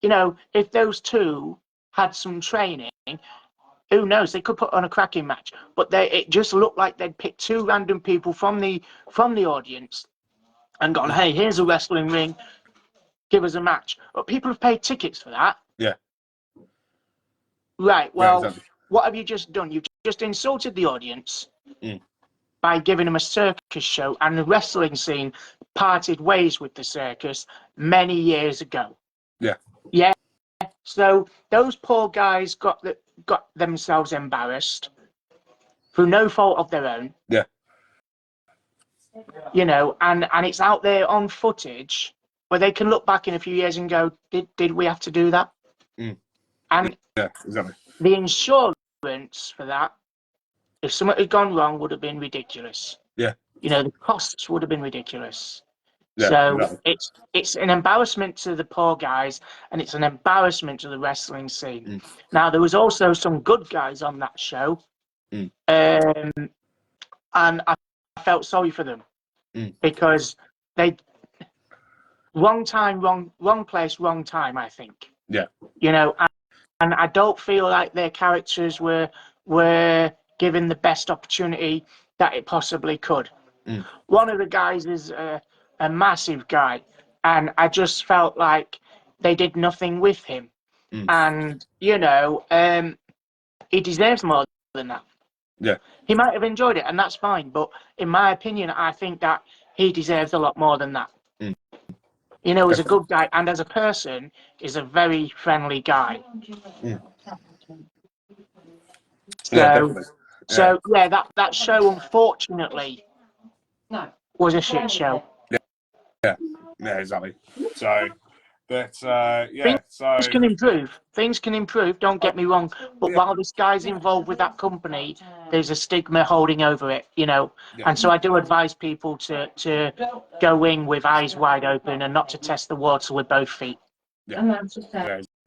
you know, if those two had some training, who knows, they could put on a cracking match. But it just looked like they'd picked two random people from the audience and gone, hey, here's a wrestling ring, give us a match. But people have paid tickets for that. Yeah. Right, well, yeah, exactly. What have you just done? You've just insulted the audience by giving them a circus show, and the wrestling scene parted ways with the circus many years ago. Yeah. Yeah. So those poor guys got themselves embarrassed through no fault of their own. Yeah. You know, and it's out there on footage where they can look back in a few years and go, did we have to do that? And yeah, exactly. The insurance for that, if something had gone wrong, would have been ridiculous. Yeah. You know, the costs would have been ridiculous. Yeah, so exactly. it's an embarrassment to the poor guys, and it's an embarrassment to the wrestling scene. Now, there was also some good guys on that show, and I felt sorry for them because they wrong time, wrong place, wrong time. I think. Yeah. You know, and I don't feel like their characters were given the best opportunity that it possibly could. One of the guys is a massive guy, and I just felt like they did nothing with him. And, you know, he deserves more than that. Yeah. He might have enjoyed it, and that's fine, but in my opinion, I think that he deserves a lot more than that. You know, he's a good guy, and as a person, he's a very friendly guy. So that show, unfortunately, was a shit show. Yeah, exactly. So, but yeah, Things can improve. Don't get me wrong, but while this guy's involved with that company, there's a stigma holding over it, you know. And so I do advise people to go in with eyes wide open and not to test the water with both feet. Yeah,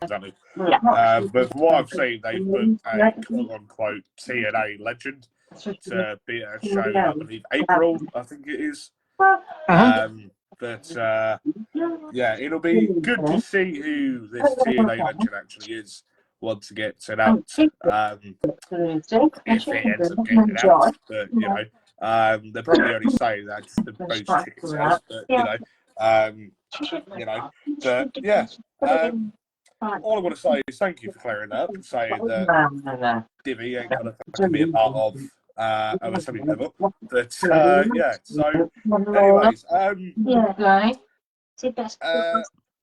exactly. Yeah. But what I've seen, they put a quote-unquote TNA legend to be at a show in, I believe, April, I think it is. But yeah, it'll be good to see who this TNA legend actually is once it gets announced. If it ends up getting announced, but you know, they're probably only saying that just to boost ticket sales. But you know, but yeah. All I want to say is thank you for clearing that up and saying that Divvy ain't going to be a part of OSW level. But yeah, so anyways,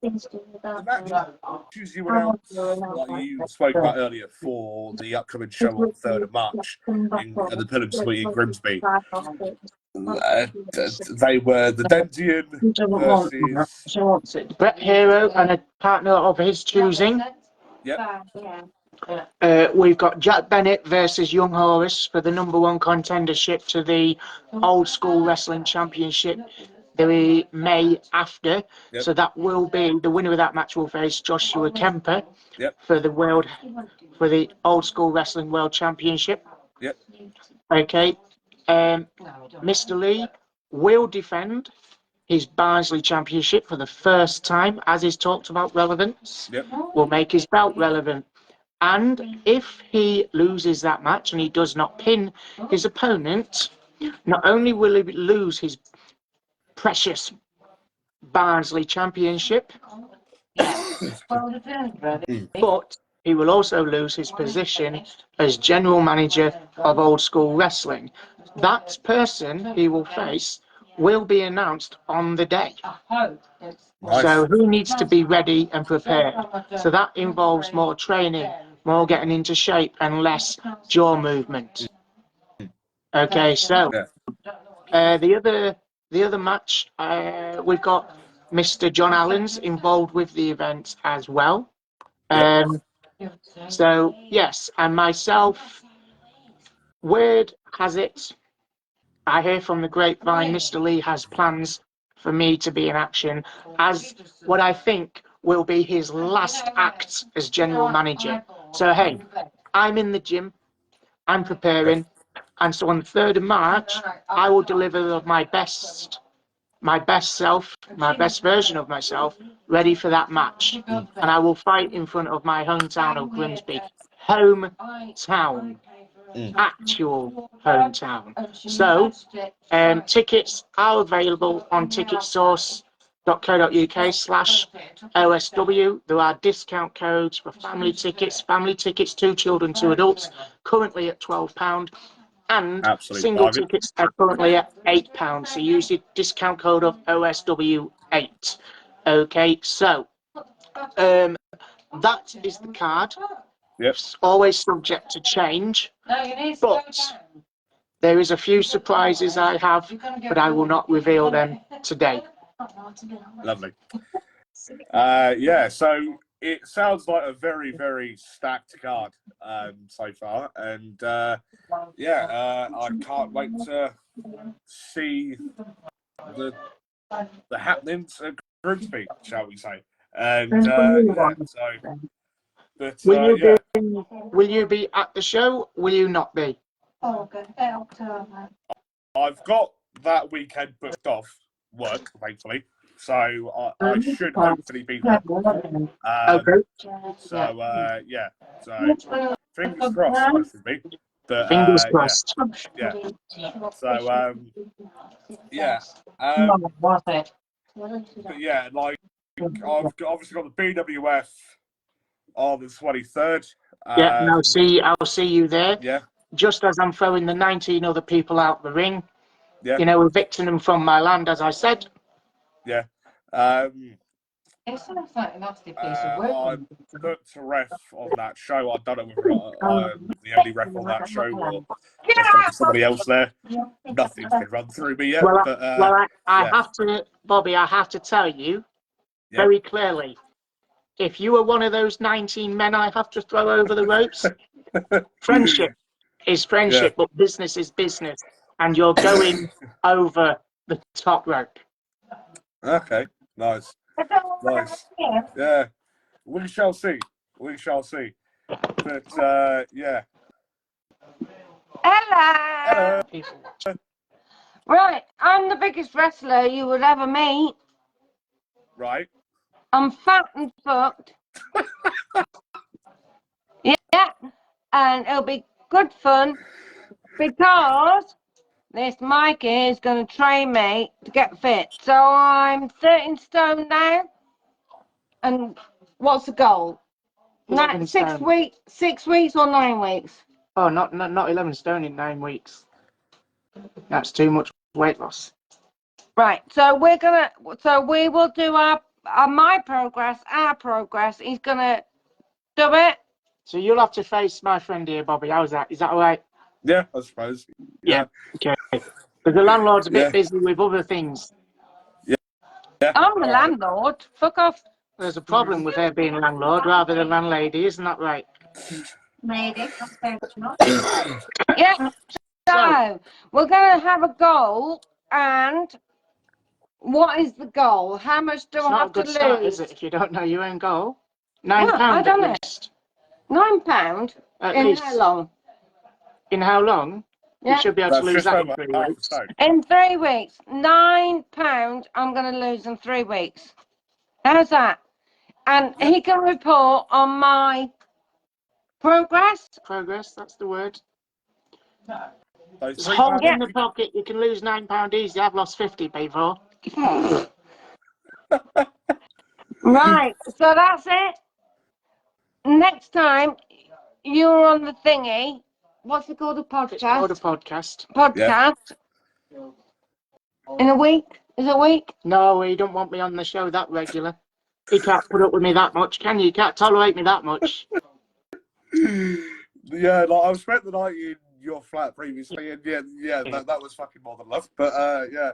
the matches you announced, like you spoke about earlier, for the upcoming show on the 3rd of March at the Pilgrim Suite in Grimsby, they were the Dentian versus Brett Hero and a partner of his choosing. Yep. We've got Jack Bennett versus Young Horus for the #1 contendership to the Old School Wrestling Championship the May after. Yep. So that will be the winner of that match will face Joshua Kemper Yep. for the Old School Wrestling World Championship. Yep. Okay. Mr. Lee will defend his Barnsley Championship for the first time, as is talked about relevance. Yep. Will make his belt relevant. And if he loses that match and he does not pin his opponent, not only will he lose his precious Barnsley Championship, but he will also lose his position as general manager of Old School Wrestling. That person he will face will be announced on the day. Nice. So he needs to be ready and prepared. So that involves more training, more getting into shape, and less jaw movement. Okay, so the other match, we've got Mr. John Allen's involved with the event as well. So yes, and myself, word has it, I hear from the grapevine, Mr. Lee has plans for me to be in action as what I think will be his last act as general manager. So hey, I'm in the gym, I'm preparing, and so on the 3rd of March, I will deliver my best self, my best version of myself, ready for that match. And I will fight in front of my hometown of Grimsby. Hometown. Actual hometown. So, tickets are available on ticketsource.co.uk/OSW. There are discount codes for family tickets 2 children, 2 adults, currently at £12. And Absolute single bargain. tickets are currently at £8. So use the discount code of OSW8. Okay, so that is the card. Yep. It's always subject to change, but there is a few surprises I have, but I will not reveal them today. Lovely. Yeah, so it sounds like a very, very stacked card so far, and I can't wait to see the happenings at Grimsby, shall we say? And yeah, so. But Will you be at the show? Will you not be? I've got that weekend booked off work, thankfully, so I should hopefully be there. Okay. So yeah, so fingers crossed, hopefully. But Fingers crossed. yeah. So but yeah, like I've obviously got the BWF on the 23rd. Yeah, and I'll see you there. Yeah. Just as I'm throwing the 19 other people out the ring. Yeah. You know, evicting them from my land, as I said. Yeah. It sounds like a nasty piece of work. I'm booked to ref on that show. I don't know whether I'm the only ref on that show or there's somebody else there. Nothing's been run through me yet. I have to, Bobby, I have to tell you very clearly, if you were one of those 19 men I have to throw over the ropes, friendship is friendship, but business is business, and you're going over the top rope. Okay, nice. Yeah, we shall see. We shall see. But yeah. Hello. Right, I'm the biggest wrestler you would ever meet. Right. I'm fat and fucked. Yeah, and it'll be good fun because this Mikey is going to train me to get fit. So I'm 13 stone now. And what's the goal? 6 weeks or 9 weeks? Oh, not 11 stone in 9 weeks. That's too much weight loss. Right. So we will do our progress. He's gonna do it. So you'll have to face my friend here, Bobby. How's that? Is that all right? Yeah, I suppose. Yeah. Okay. Because the landlord's a bit busy with other things. Yeah. I'm the landlord. Fuck off. There's a problem with her being landlord rather than landlady, isn't that right? Maybe. That's fair enough. Yeah. So we're gonna have a goal, and what is the goal? How much do It's I not a have to good start, lose? is it, if you don't know your own goal? £9 Well, I at don't know. least. £9 At in least. how long? In how long? Yeah. You should be able to That's lose just that in over 3 half a weeks. stone. In 3 weeks. £9 I'm going to lose in 3 weeks. How's that? And he can report on my progress. Progress, that's the word. So Just £3 hold in Yeah. the pocket, you can lose £9 easy. I've lost 50 before. Right. So that's it. Next time you're on the thingy. What's it called? A podcast? It's called a podcast. Podcast. In a week? Is it a week? No, you don't want me on the show that regular. You can't put up with me that much, can you? You can't tolerate me that much. Yeah, like I spent the night in your flat previously, and that was fucking more than enough. But yeah.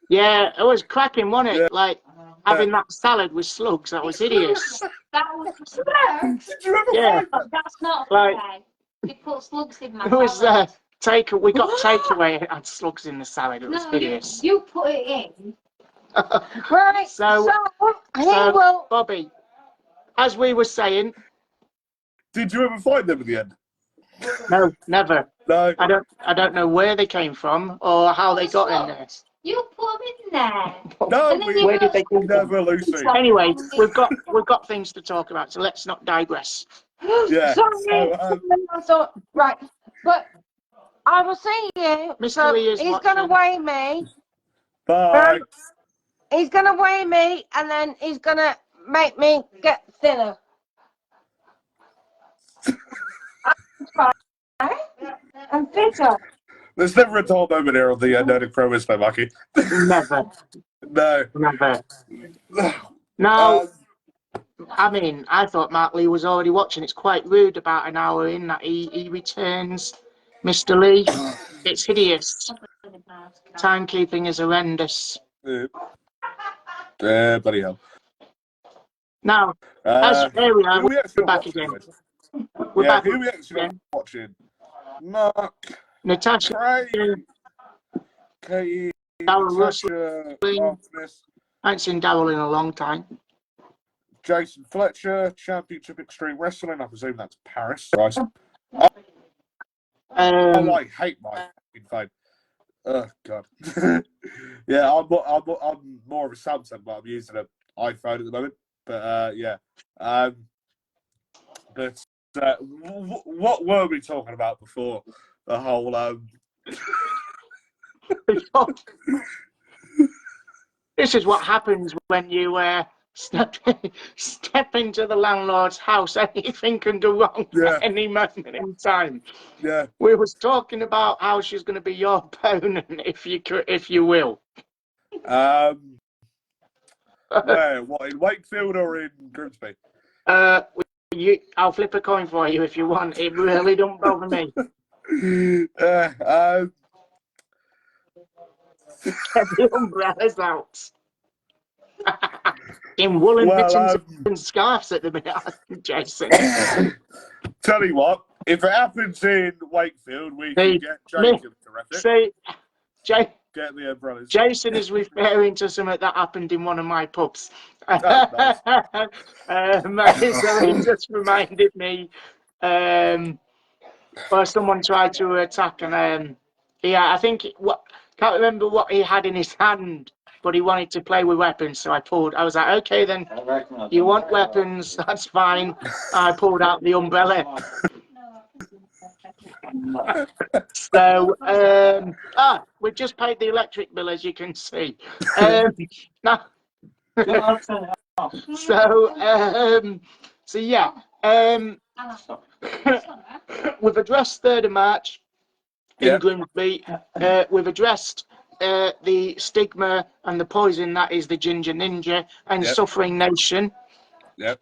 Yeah, it was cracking, wasn't it? Yeah. Like having that salad with slugs. That was hideous. That was Did you ever Yeah. find that? That's not Like- okay. You put slugs in my It was salad. we got takeaway. It had slugs in the salad. It was No, hideous. you put it in. Right. So- he so- will. Bobby, as we were saying, Did you ever find them in the end? no, never. No. I don't know where they came from or how they got in there. You put them in there. No, And then we you Where did they come from? never, Lucy. Anyway, we've got things to talk about, so let's not digress. Yeah. Sorry. So, right. But I will see you. Mr. So Lee is he's going to watching. weigh me. Bye. He's going to weigh me, and then he's going to make me get thinner. I'm fitter. There's never a dull moment here on the Nerdic Pro is though, Mikey. Never, No. never. No, Um, I mean, I thought Mark Lee was already watching. It's quite rude about an hour in that he returns. Mr. Lee, it's hideous. Timekeeping is horrendous. bloody hell. Now, there we are. Who we actually We're back watching again. with? We're Yeah, back who we actually again. watching? Mark, Natasha, Craig, Katie, Darryl Russell. Natasha, Artemis, I ain't seen Darryl in a long time. Jason Fletcher, Championship Extreme Wrestling. I presume that's Paris. Right. Oh, I hate my fucking phone. Oh God. Yeah, I'm more of a Samsung, but I'm using an iPhone at the moment. But yeah. But what were we talking about before the whole? This is what happens when you step into the landlord's house. Anything can go wrong at any moment in time. Yeah. We was talking about how she's going to be your opponent, if you will. Where? What, in Wakefield or in Grimsby? I'll flip a coin for you if you want. It really don't bother me. Get Get the umbrellas out. In woolen mittens and scarves at the minute, Jason. Tell you what, if it happens in Wakefield, we can get Jacob to ref it. See, Get the umbrellas. Jason is referring to something that happened in one of my pubs. Nice. So he just reminded me where someone tried to attack, and I think can't remember what he had in his hand, but he wanted to play with weapons. So I was like, okay, then you want weapons? That's fine. I pulled out the umbrella. So we've just paid the electric bill, as you can see. Now, so yeah, we've addressed 3rd of March. in Grimsby. We've addressed the stigma and the poison that is the Ginger Ninja and Suffering Nation. Yep.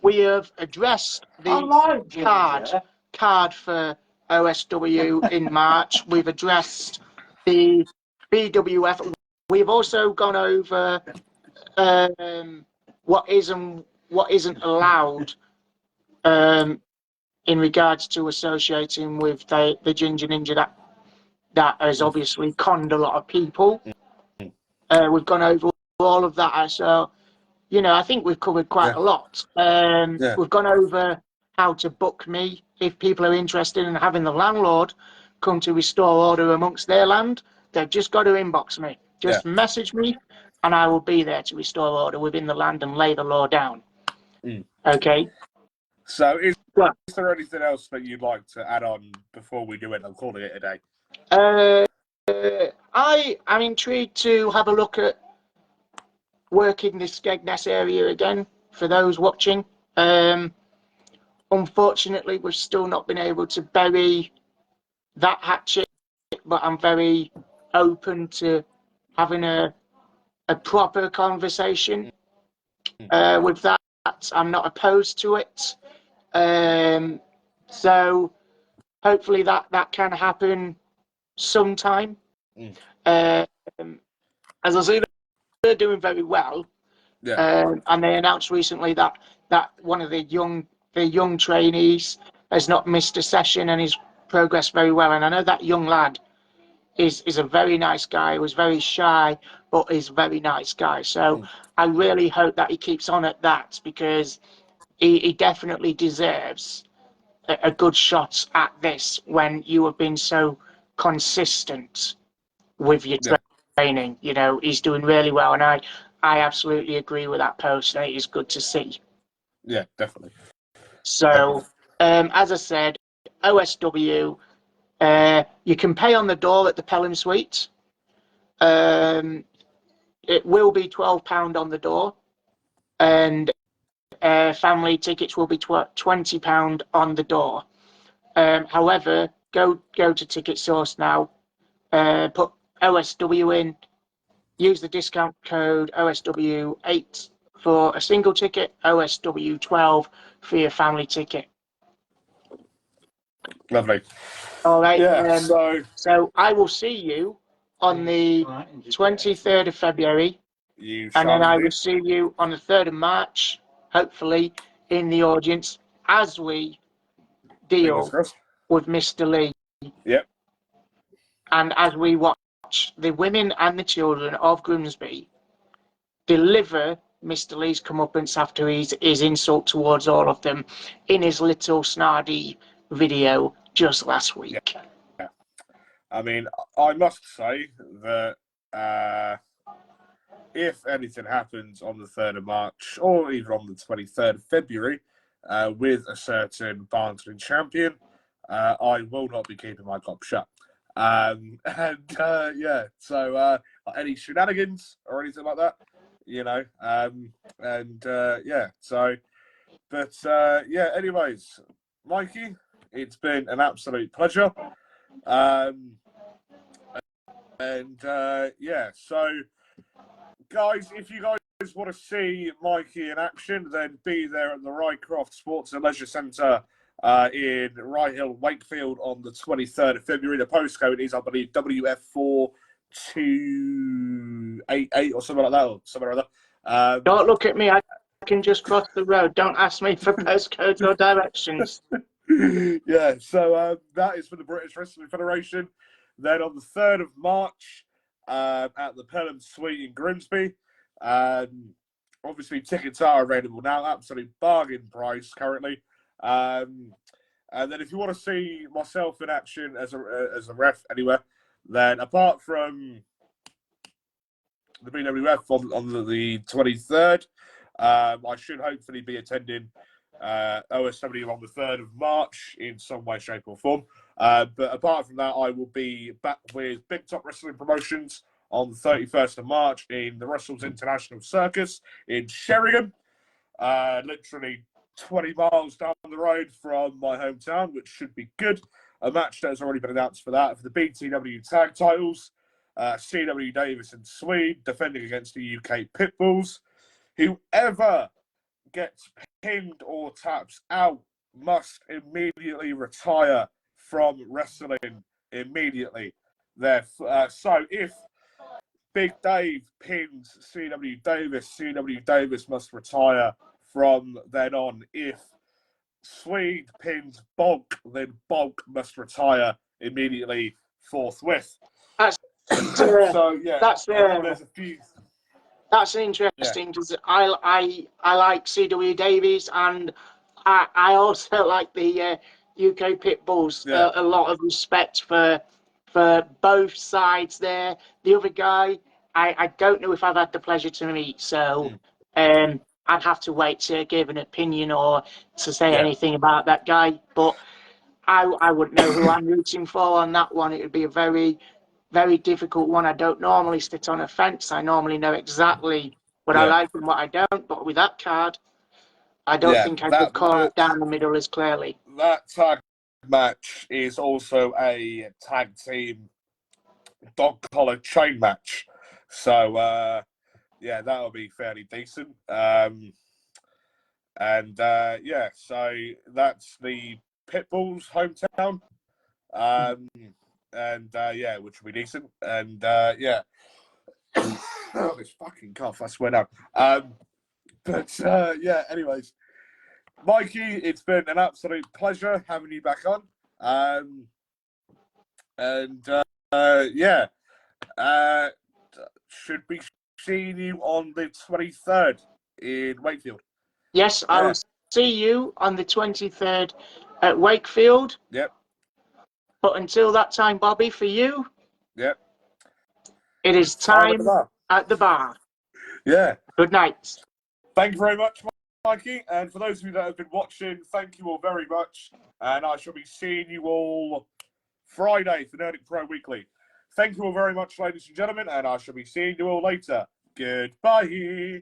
We have addressed the card for OSW in March. We've addressed the BWF. We've also gone over what is and what isn't allowed in regards to associating with the Ginger Ninja that has obviously conned a lot of people. We've gone over all of that. So, you know, I think we've covered quite a lot. We've gone over how to book me if people are interested in having the landlord come to restore order amongst their land. They've just got to inbox me. Just message me, and I will be there to restore order within the land and lay the law down. Okay? So is there anything else that you'd like to add on before we do it? I'm calling it a day. I am intrigued to have a look at working this Skegness area again for those watching. Unfortunately, we've still not been able to bury that hatchet, but I'm very open to having a proper conversation with that. I'm not opposed to it. So hopefully that can happen sometime. As I say, they're doing very well. And they announced recently that one of the young trainees has not missed a session and he's progressed very well. And I know that young lad is a very nice guy, was very shy, but is a very nice guy. So I really hope that he keeps on at that, because he definitely deserves a good shot at this when you have been so consistent with your training. You know, he's doing really well, and I absolutely agree with that post. It is good to see. Yeah, definitely. So, as I said, OSW, you can pay on the door at the Pelham Suite. It will be £12 on the door, and family tickets will be £20 on the door. However, go to Ticket Source now, put OSW in, use the discount code OSW8 for a single ticket, OSW12 for your family ticket. Lovely. All right. Yeah. So I will see you on the 23rd of February, and then I will see you on the 3rd of March, hopefully in the audience, as we deal with Mr. Lee. Yep. And as we watch the women and the children of Grimsby deliver Mr. Lee's comeuppance after his insult towards all of them in his little snardy video just last week. Yeah. I mean, I must say that if anything happens on the 3rd of March or even on the 23rd of February with a certain Barnsley champion, I will not be keeping my gob shut. So any shenanigans or anything like that, you know, anyways, Mikey, it's been an absolute pleasure. So guys, if you guys want to see Mikey in action, then be there at the Rycroft Sports and Leisure Centre in Rye Hill, Wakefield on the 23rd of February. The postcode is, I believe, WF4288 or something like that, or something like that. Don't look at me. I can just cross the road. Don't ask me for postcodes or directions. Yeah, so that is for the British Wrestling Federation. Then on the 3rd of March at the Pelham Suite in Grimsby. Obviously, tickets are available now. Absolute bargain price currently. And then if you want to see myself in action as a ref anywhere, then apart from the BWF on the 23rd, I should hopefully be attending OSW on the 3rd of March in some way, shape or form. But apart from that, I will be back with Big Top Wrestling Promotions on the 31st of March in the Russell's International Circus in Sheringham. Literally 20 miles down the road from my hometown, which should be good. a match that has already been announced for that, for the BTW tag titles. CW Davis and Swede defending against the UK Pitbulls. Whoever gets pinned or taps out must immediately retire from wrestling immediately. So if Big Dave pins CW Davis must retire from then on. If Swede pins Bulk, then Bulk must retire immediately forthwith. So yeah, there's a few. That's interesting because I like CW Davies, and I also like the UK Pitbulls. Yeah. A lot of respect for both sides there. The other guy, I don't know if I've had the pleasure to meet, so I'd have to wait to give an opinion or to say anything about that guy. But I wouldn't know who I'm rooting for on that one. It would be a very, very difficult one. I don't normally sit on a fence. I normally know exactly what I like and what I don't. But with that card, I don't think I could call it down the middle as clearly. That tag match is also a tag team dog collar chain match. So, that'll be fairly decent. So that's the Pitbull's hometown. Which will be decent. And, oh, this fucking cough, I swear down. Anyways, Mikey, it's been an absolute pleasure having you back on. Should be seeing you on the 23rd in Wakefield. Yes, I will see you on the 23rd at Wakefield. Yep. But until that time, Bobby, for you, yep, it is time at the bar. Yeah. Good night. Thank you very much, Mikey. And for those of you that have been watching, thank you all very much. And I shall be seeing you all Friday for Nerdic Pro Weekly. Thank you all very much, ladies and gentlemen, and I shall be seeing you all later. Goodbye.